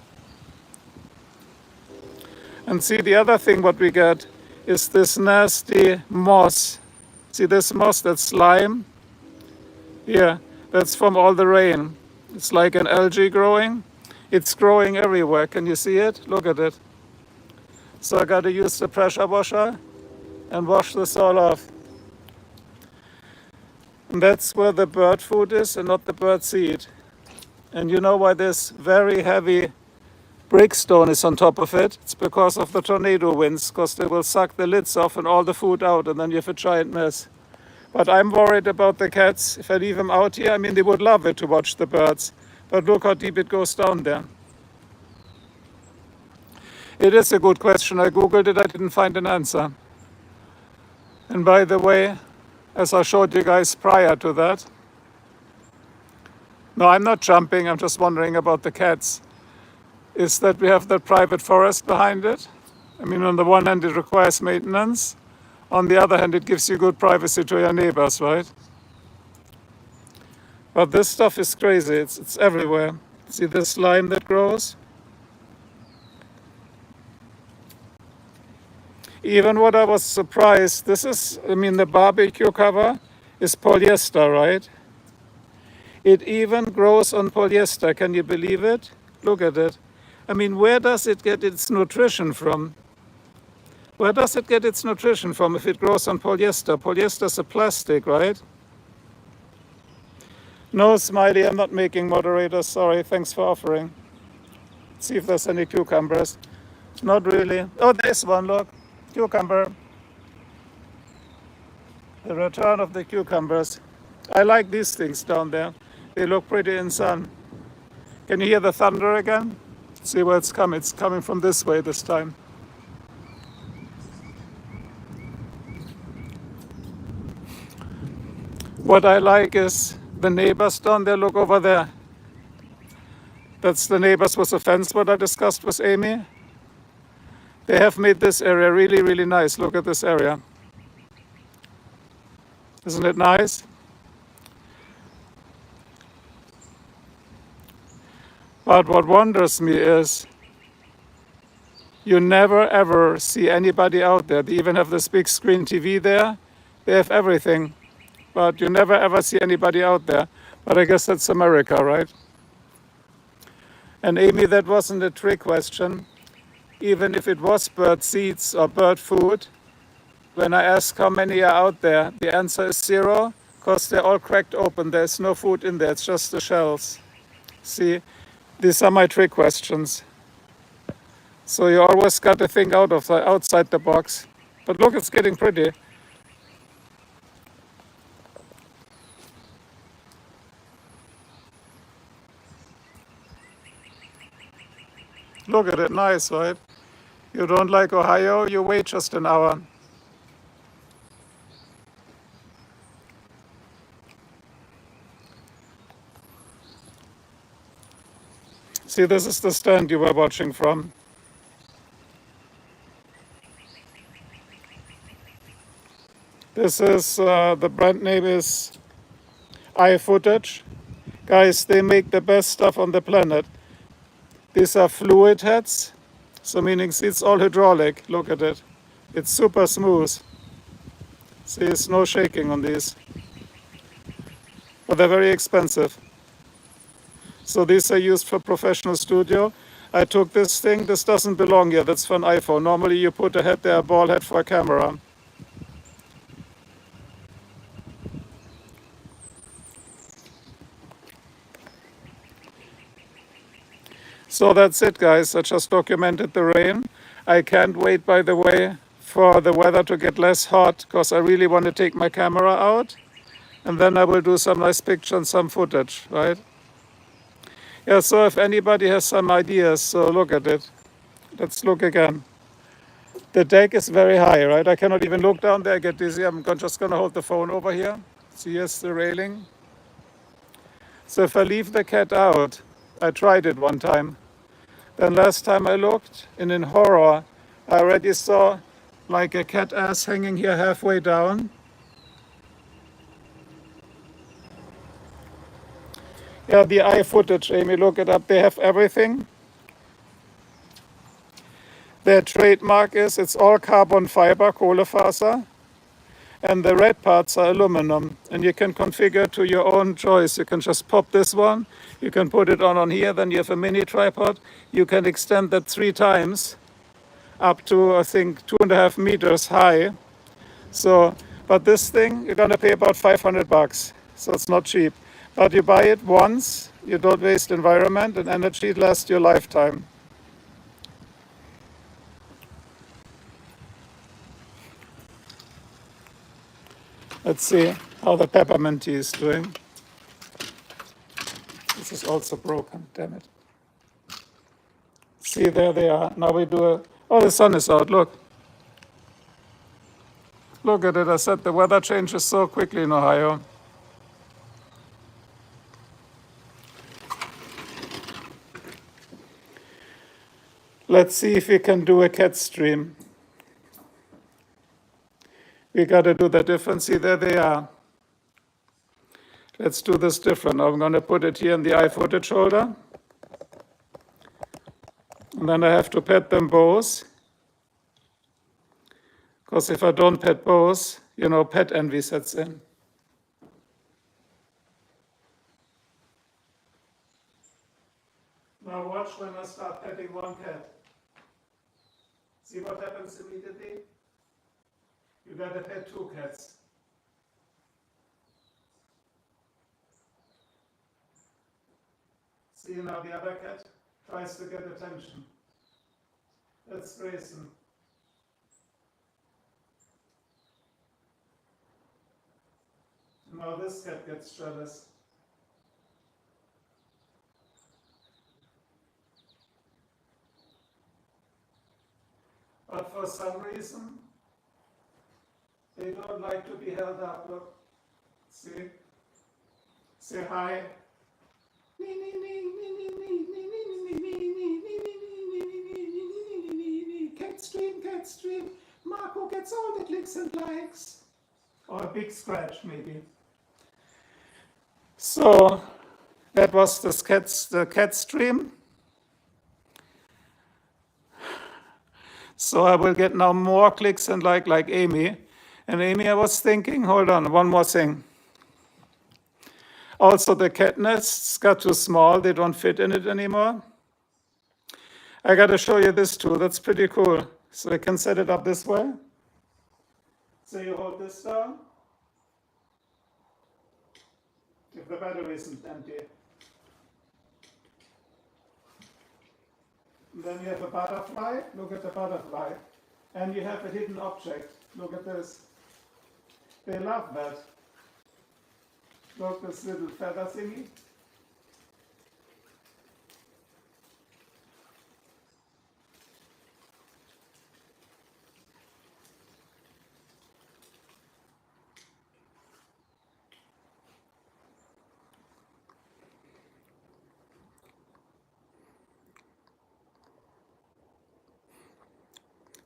And see, the other thing what we get is this nasty moss. See this moss, that slime? Here, that's from all the rain. It's like an algae growing. It's growing everywhere. Can you see it? Look at it. So I got to use the pressure washer and wash this all off. And that's where the bird food is and not the bird seed. And you know why this very heavy brickstone is on top of it? It's because of the tornado winds, because they will suck the lids off and all the food out, and then you have a giant mess. But I'm worried about the cats. If I leave them out here, I mean, they would love it to watch the birds. But look how deep it goes down there. It is a good question. I Googled it, I didn't find an answer. And by the way, as I showed you guys prior to that, no, I'm not jumping, I'm just wondering about the cats, is that we have the private forest behind it. I mean, on the one hand, it requires maintenance. On the other hand, it gives you good privacy to your neighbors, right? But this stuff is crazy. It's everywhere. See the slime that grows? Even what I was surprised, this is, the barbecue cover is polyester, right? It even grows on polyester. Can you believe it? Look at it. Where does it get its nutrition from? Where does it get its nutrition from if it grows on polyester? Polyester is a plastic, right? No, Smiley, I'm not making moderators. Sorry, thanks for offering. Let's see if there's any cucumbers. Not really. Oh, there's one, look. Cucumber. The return of the cucumbers. I like these things down there. They look pretty in sun. Can you hear the thunder again? See where it's coming. It's coming from this way this time. What I like is the neighbors down there. Look over there. That's the neighbors with the fence, what I discussed with Amy. They have made this area really, really nice. Look at this area. Isn't it nice? But what wonders me is you never ever see anybody out there. They even have this big screen TV there. They have everything. But you never ever see anybody out there. But I guess that's America, right? And Amy, that wasn't a trick question. Even if it was bird seeds or bird food, when I ask how many are out there, the answer is 0, because they're all cracked open. There's no food in there, it's just the shells. See, these are my trick questions. So you always got to think outside the box. But look, it's getting pretty. Look at it, nice, right? You don't like Ohio, you wait just an hour. See, this is the stand you were watching from. This is, the brand name is iFootage. Guys, they make the best stuff on the planet. These are fluid heads, so meaning it's all hydraulic. Look at it. It's super smooth. See, it's no shaking on these. But they're very expensive. So these are used for professional studio. I took this thing. This doesn't belong here. That's for an iPhone. Normally you put a head there, a ball head for a camera. So that's it, guys. I just documented the rain. I can't wait, by the way, for the weather to get less hot, because I really want to take my camera out. And then I will do some nice picture and some footage, right? Yeah, so if anybody has some ideas, so look at it. Let's look again. The deck is very high, right? I cannot even look down there, I get dizzy. I'm just going to hold the phone over here. See, here's the railing. So if I leave the cat out, I tried it one time. Then last time I looked, and in horror, I already saw like a cat ass hanging here halfway down. Yeah, the iFootage, Amy, look it up. They have everything. Their trademark is it's all carbon fiber, Kohlefaser, and the red parts are aluminum. And you can configure to your own choice. You can just pop this one. You can put it on here. Then you have a mini tripod. You can extend that 3 times up to, I think, 2.5 meters high. So, but this thing, you're going to pay about $500. So it's not cheap. But you buy it once, you don't waste environment and energy, it lasts your lifetime. Let's see how the peppermint tea is doing. This is also broken, damn it. See, there they are. Now we do oh, the sun is out, look. Look at it, I said the weather changes so quickly in Ohio. Let's see if we can do a cat stream. We got to do that different. See, there they are. Let's do this different. I'm going to put it here in the iFootage holder. And then I have to pet them both. Because if I don't pet both, pet envy sets in. Now watch when I start petting one cat. See what happens immediately? You gotta pet two cats. See now the other cat tries to get attention. That's Grayson. Now this cat gets jealous. But for some reason, they don't like to be held up. Look, see? Say hi. Cat stream. Marco gets all the clicks and likes. Or a big scratch, maybe. So that was the cat stream. So I will get now more clicks and like Amy. And Amy, I was thinking, hold on, one more thing. Also, the cat nests got too small. They don't fit in it anymore. I got to show you this too. That's pretty cool. So I can set it up this way. So you hold this down. If the battery isn't empty. And then you have a butterfly. Look at the butterfly. And you have a hidden object. Look at this. They love that. Look, this little feather thingy.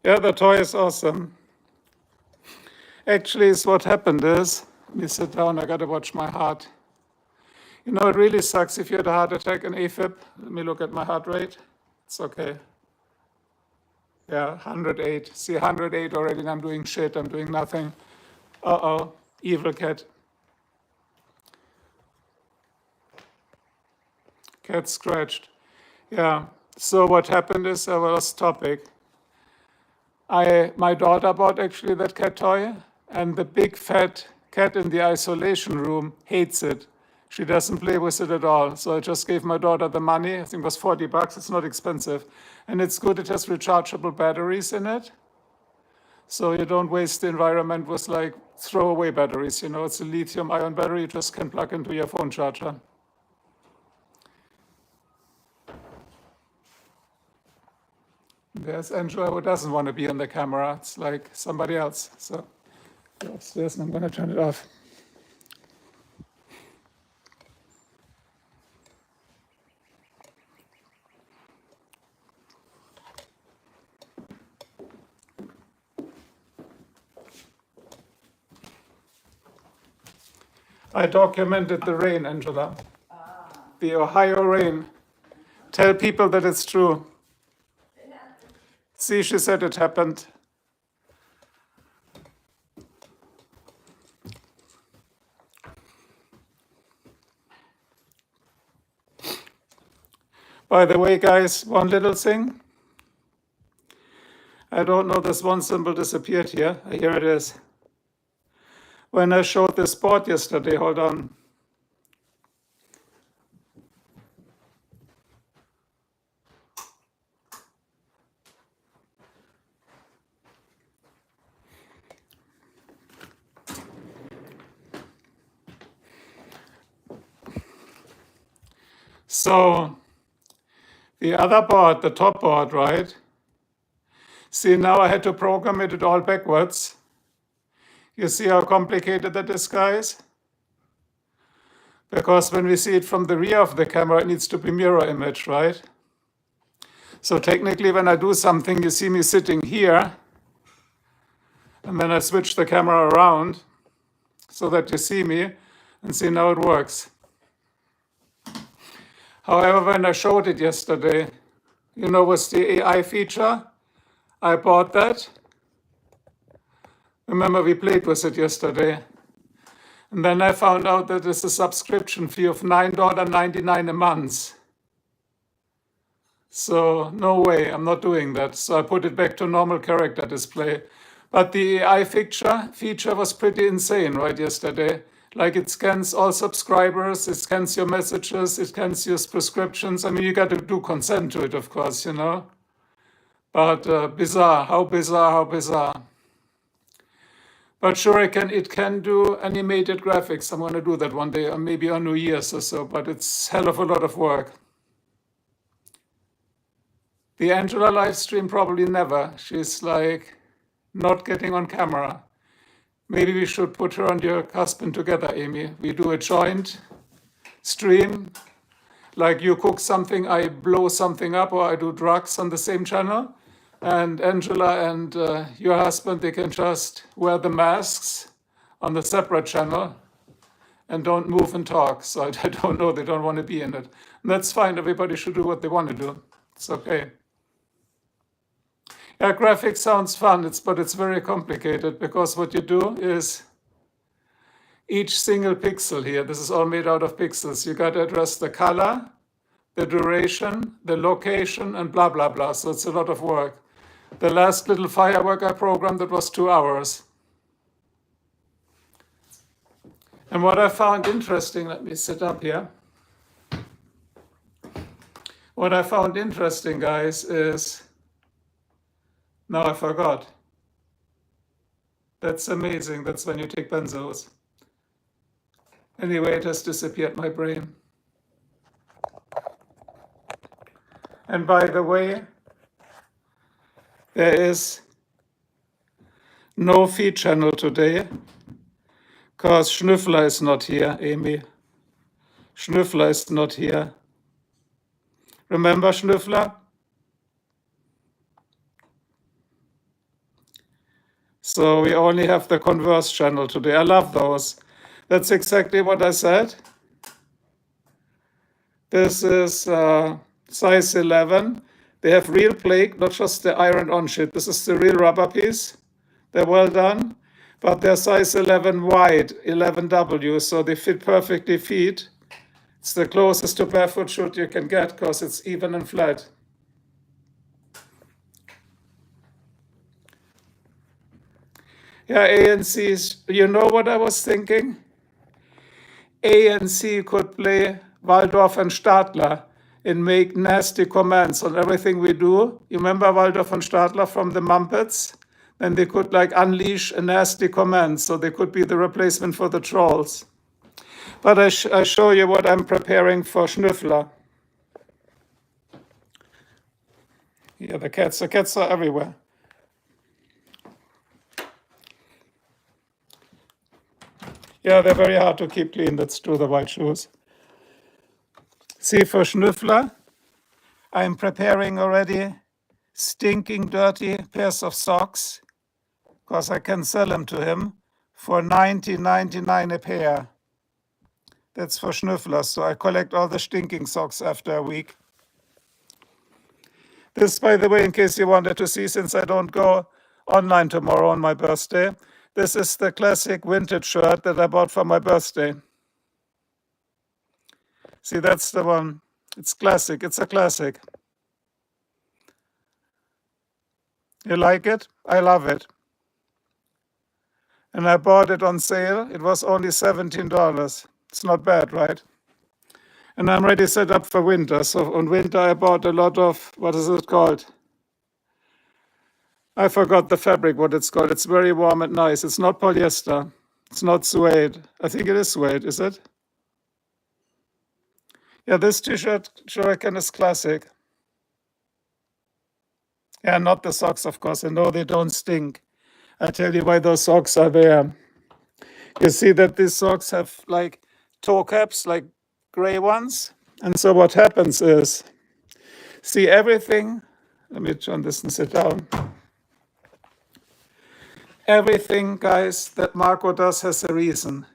Yeah, the toy is awesome. Actually, what happened is, let me sit down, I gotta watch my heart. It really sucks if you had a heart attack and AFib. Let me look at my heart rate. It's okay. Yeah, 108. See, 108 already, and I'm doing shit, I'm doing nothing. Uh-oh, evil cat. Cat scratched. Yeah, so what happened is I lost topic. My daughter bought actually that cat toy, and the big fat cat in the isolation room hates it. She doesn't play with it at all. So I just gave my daughter the money. I think it was $40. It's not expensive. And it's good. It has rechargeable batteries in it. So you don't waste the environment with like throwaway batteries. It's a lithium ion battery. You just can plug into your phone charger. There's Angela who doesn't want to be on the camera. It's like somebody else. So go upstairs and I'm going to turn it off. I documented the rain, Angela. The Ohio rain. Tell people that it's true. See, she said it happened. By the way, guys, one little thing. I don't know, this one symbol disappeared here. Here it is. When I showed this board yesterday, hold on. So the other board, the top board, right? See, now I had to program it all backwards. You see how complicated that is, guys? Because when we see it from the rear of the camera, it needs to be mirror image, right? So technically, when I do something, you see me sitting here, and then I switch the camera around so that you see me, and see now it works. However, when I showed it yesterday, with the AI feature, I bought that. Remember, we played with it yesterday. And then I found out that there's a subscription fee of $9.99 a month. So no way, I'm not doing that. So I put it back to normal character display. But the AI feature was pretty insane, right, yesterday. Like it scans all subscribers, it scans your messages, it scans your prescriptions. I mean, you got to do consent to it, of course, you know. But bizarre, how bizarre, how bizarre. But sure, it can do animated graphics. I'm going to do that one day, or maybe on New Year's or so, but it's hell of a lot of work. The Angela live stream, probably never. She's like not getting on camera. Maybe we should put her and your husband together, Amy. We do a joint stream. Like you cook something, I blow something up, or I do drugs on the same channel. And Angela and your husband, they can just wear the masks on the separate channel and don't move and talk. So I don't know, they don't want to be in it. And that's fine. Everybody should do what they want to do. It's okay. Yeah, graphics sounds fun, but it's very complicated because what you do is each single pixel here, this is all made out of pixels. You got to address the color, the duration, the location, and blah, blah, blah. So it's a lot of work. The last little firework I programmed, that was 2 hours. And what I found interesting, let me sit up here. What I found interesting, guys, is, now I forgot. That's amazing. That's when you take benzos. Anyway, it has disappeared my brain. And by the way, there is no feed channel today because Schnüffler is not here, Amy. Schnüffler is not here. Remember Schnüffler? So we only have the Converse channel today. I love those. That's exactly what I said. This is size 11. They have real plate, not just the ironed-on shit. This is the real rubber piece. They're well done, but they're size 11 wide, 11W, so they fit perfectly feet. It's the closest to barefoot shoe you can get because it's even and flat. Yeah, ANC's, you know what I was thinking? ANC could play Waldorf and Stadler and make nasty comments on everything we do. You remember Waldorf and Stadler from the Muppets? Then they could like unleash a nasty comment, so they could be the replacement for the trolls. But I show you what I'm preparing for Schnüffler. Yeah, the cats are everywhere. Yeah, they're very hard to keep clean. That's true, the white shoes. See, for Schnüffler, I'm preparing already stinking dirty pairs of socks because I can sell them to him for $19.99 a pair. That's for Schnüffler. So I collect all the stinking socks after a week. This, by the way, in case you wanted to see, since I don't go online tomorrow on my birthday, this is the classic vintage shirt that I bought for my birthday. See, that's the one. It's classic. It's a classic. You like it? I love it. And I bought it on sale. It was only $17. It's not bad, right? And I'm ready set up for winter. So on winter, I bought a lot of, what is it called? I forgot the fabric, what it's called. It's very warm and nice. It's not polyester. It's not suede. I think it is suede, is it? Yeah, this t-shirt, sure, I reckon, is classic. Yeah, not the socks, of course. I know they don't stink. I tell you why those socks are there. You see that these socks have like toe caps, like gray ones. And so what happens is, see everything, let me turn this and sit down. Everything, guys, that Marco does has a reason.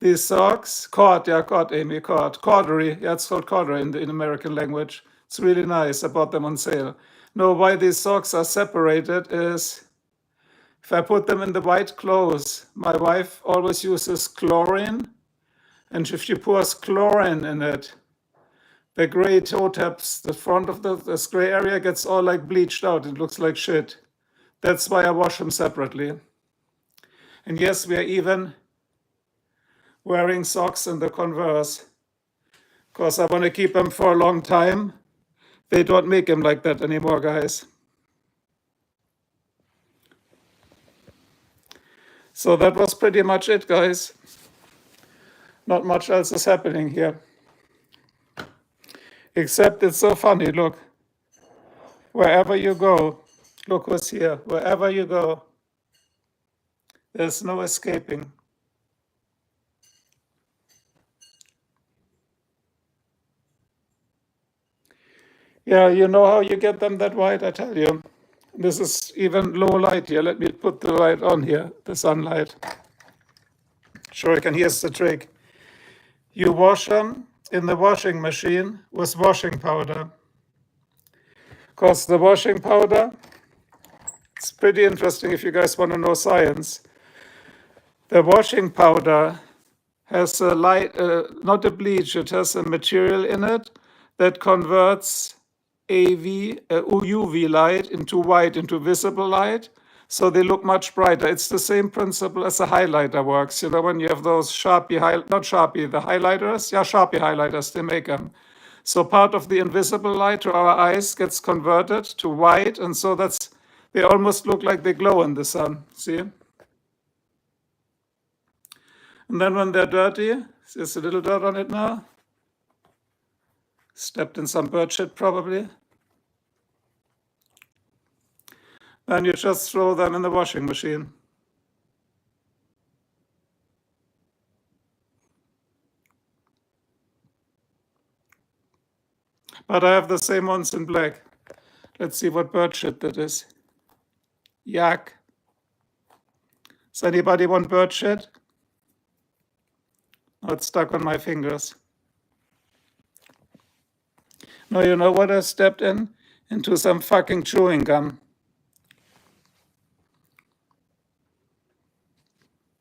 These socks, cord, Amy, corduroy, yeah, it's called corduroy in American language. It's really nice. I bought them on sale. No, why these socks are separated is If I put them in the white clothes, my wife always uses chlorine, and if she pours chlorine in it, the gray toe taps, the front of this gray area gets all like bleached out. It looks like shit. That's why I wash them separately. And yes, we are even wearing socks in the Converse, because I want to keep them for a long time. They don't make them like that anymore, guys. So that was pretty much it, guys. Not much else is happening here. Except it's so funny, look. Wherever you go, look who's here. Wherever you go, there's no escaping. Yeah, you know how you get them that white, I tell you. This is even low light here. Let me put the light on here, the sunlight. Sure, here's the trick. You wash them in the washing machine with washing powder. Because the washing powder, it's pretty interesting if you guys want to know science. The washing powder has a light, not a bleach, it has a material in it that converts UV light into white, into visible light, so they look much brighter. It's the same principle as a highlighter works. You know, when you have those Sharpie, the highlighters? Yeah, Sharpie highlighters, they make them. So part of the invisible light to our eyes gets converted to white, and so they almost look like they glow in the sun, see? And then when they're dirty, there's a little dirt on it now. Stepped in some bird shit probably. Then you just throw them in the washing machine. But I have the same ones in black. Let's see what bird shit that is. Yuck. Does anybody want bird shit? Oh, it's stuck on my fingers. No, you know what I stepped in? Into some fucking chewing gum.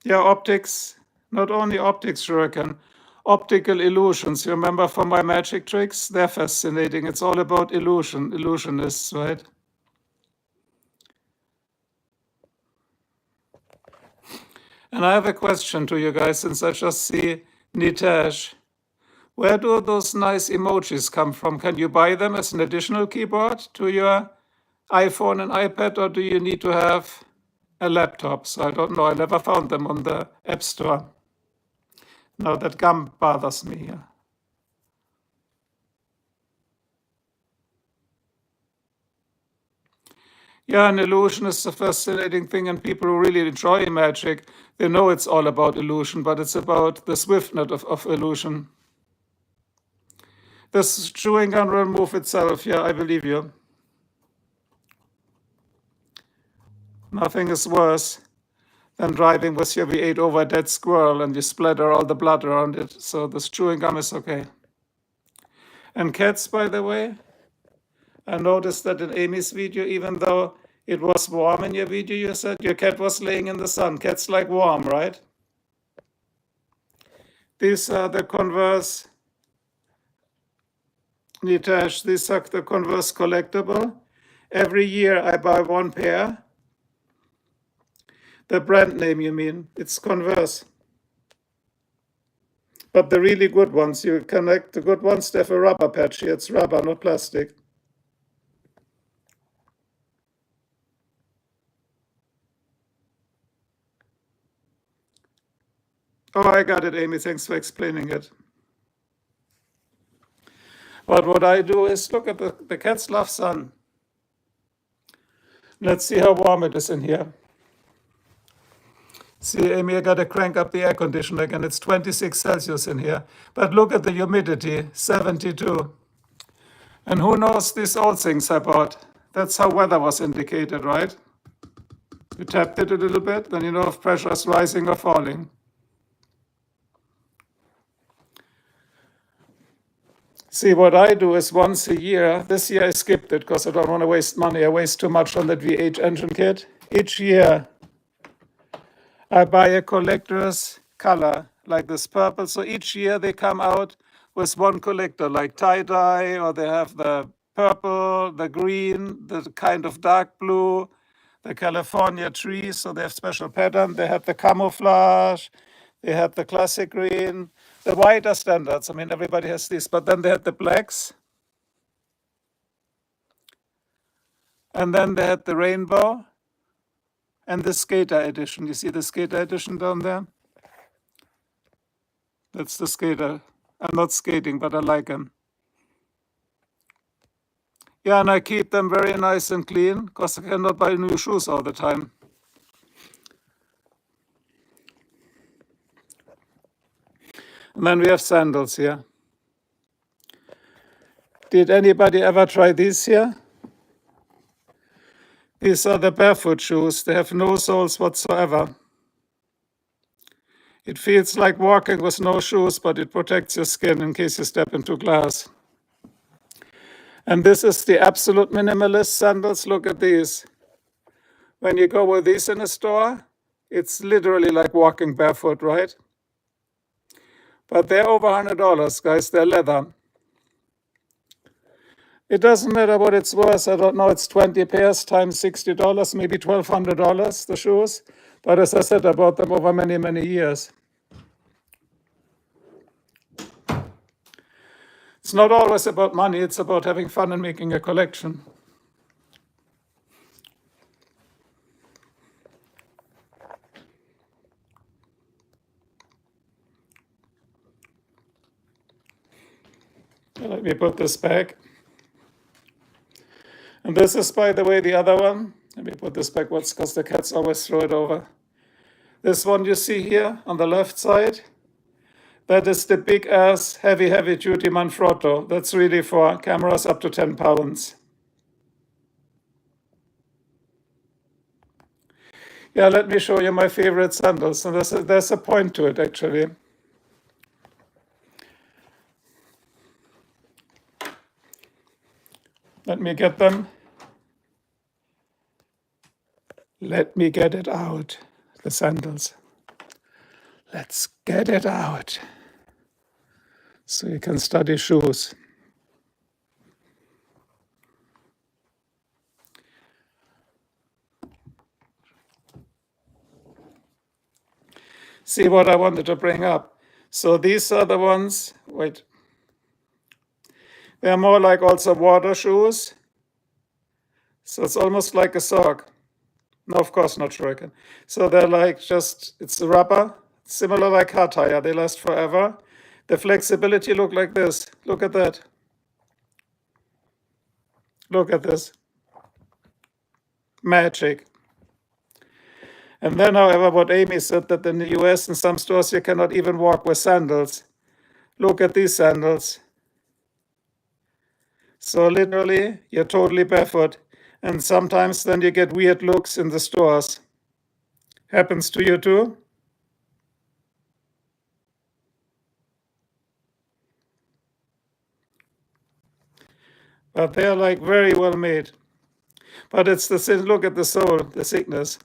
Yeah, optics, not only optics, Shuriken, optical illusions. You remember from my magic tricks? They're fascinating. It's all about illusionists, right? And I have a question to you guys, since I just see Nitesh. Where do those nice emojis come from? Can you buy them as an additional keyboard to your iPhone and iPad, or do you need to have a laptop? So I don't know. I never found them on the App Store. Now that gum bothers me here. Yeah, an illusion is a fascinating thing, and people who really enjoy magic, they know it's all about illusion, but it's about the swiftness of illusion. This chewing gum will move itself. Yeah, I believe you. Nothing is worse than driving with your V8 over a dead squirrel and you splatter all the blood around it. So this chewing gum is okay. And cats, by the way, I noticed that in Amy's video, even though it was warm in your video, you said your cat was laying in the sun. Cats like warm, right? These are the Converse, Nitesh, these are the Converse collectible. Every year I buy one pair. The brand name, you mean? It's Converse. But the really good ones, you connect the good ones, they have a rubber patch here. It's rubber, not plastic. Oh, I got it, Amy. Thanks for explaining it. But what I do is look at the cats love sun. Let's see how warm it is in here. See, Amy, I got to crank up the air conditioner again. It's 26 Celsius in here. But look at the humidity, 72. And who knows these old things I bought? That's how weather was indicated, right? You tapped it a little bit, then you know if pressure is rising or falling. See, what I do is once a year, this year I skipped it because I don't want to waste money. I waste too much on that V8 engine kit. Each year I buy a collector's color, like this purple. So each year they come out with one collector, like tie-dye, or they have the purple, the green, the kind of dark blue, the California trees, so they have special pattern. They have the camouflage, they have the classic green. The white are standards. I mean, everybody has these, but then they had the blacks. And then they had the rainbow and the skater edition. You see the skater edition down there? That's the skater. I'm not skating, but I like them. Yeah, and I keep them very nice and clean because I cannot buy new shoes all the time. And then we have sandals here. Did anybody ever try these here? These are the barefoot shoes. They have no soles whatsoever. It feels like walking with no shoes, but it protects your skin in case you step into glass. And this is the absolute minimalist sandals. Look at these. When you go with these in a store, it's literally like walking barefoot, right? But they're over $100, guys. They're leather. It doesn't matter what it's worth. I don't know. It's 20 pairs times $60, maybe $1,200, the shoes. But as I said, I bought them over many, many years. It's not always about money. It's about having fun and making a collection. Let me put this back. And this is, by the way, the other one. Let me put this backwards because the cats always throw it over. This one you see here on the left side, that is the big ass, heavy duty Manfrotto. That's really for cameras up to 10 pounds. Yeah, let me show you my favorite sandals. And there's a point to it, actually. Let me get them. Let me get it out, the sandals. Let's get it out so you can study shoes. See what I wanted to bring up. So these are the ones, wait. They're more like also water shoes. So it's almost like a sock. No, of course not shuriken. So they're like just, it's rubber, similar like car tire. They last forever. The flexibility look like this. Look at that. Look at this. Magic. And then, however, what Amy said, that in the US in some stores you cannot even walk with sandals. Look at these sandals. So literally, you're totally barefoot. And sometimes then you get weird looks in the stores. Happens to you too? But they're like very well made. But it's the sin. Look at the sole, the thickness.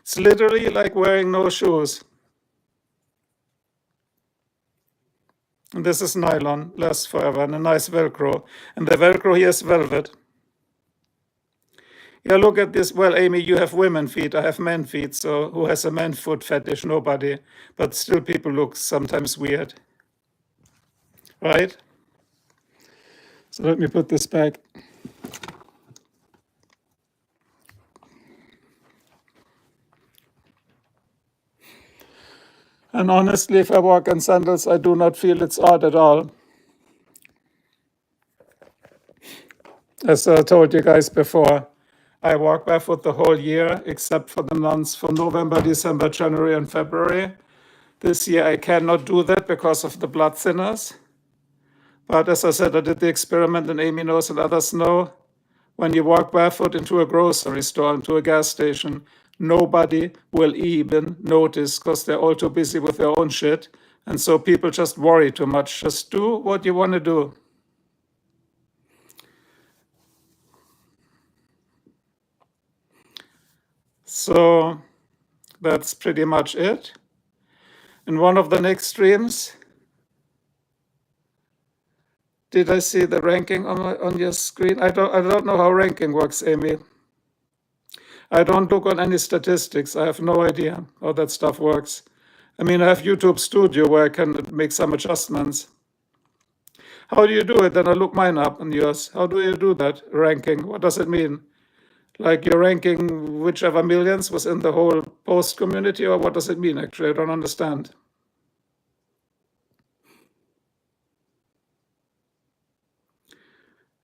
It's literally like wearing no shoes. And this is nylon, lasts forever, and a nice Velcro. And the Velcro here is velvet. Yeah, look at this. Well, Amy, you have women feet. I have men feet. So who has a man foot fetish? Nobody. But still people look sometimes weird. Right? So let me put this back. And honestly, if I walk in sandals, I do not feel it's odd at all. As I told you guys before, I walk barefoot the whole year, except for the months from November, December, January, and February. This year I cannot do that because of the blood thinners. But as I said, I did the experiment, and Amy knows and others know. When you walk barefoot into a grocery store, into a gas station, nobody will even notice because they're all too busy with their own shit. And so people just worry too much. Just do what you want to do. So That's pretty much it. In one of the next streams, did I see the ranking on your screen? I don't know how ranking works, Amy. I don't look on any statistics. I have no idea how that stuff works. I mean, I have YouTube Studio where I can make some adjustments. How do you do it? Then I look mine up and yours. How do you do that ranking? What does it mean? Like you're ranking whichever millions was in the whole post community, or what does it mean actually? I don't understand.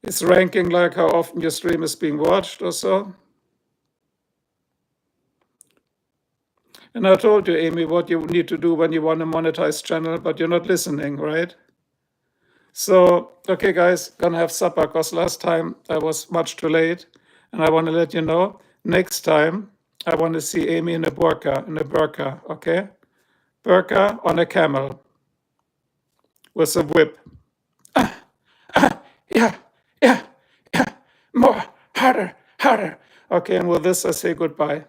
Is ranking like how often your stream is being watched or so? And I told you, Amy, what you need to do when you want to monetize channel, but you're not listening, right? So, okay, guys, gonna have supper because last time I was much too late. And I want to let you know, next time I want to see Amy in a burqa, okay? Burqa on a camel with a whip. Yeah, yeah, yeah, more, harder. Okay, and with this I say goodbye.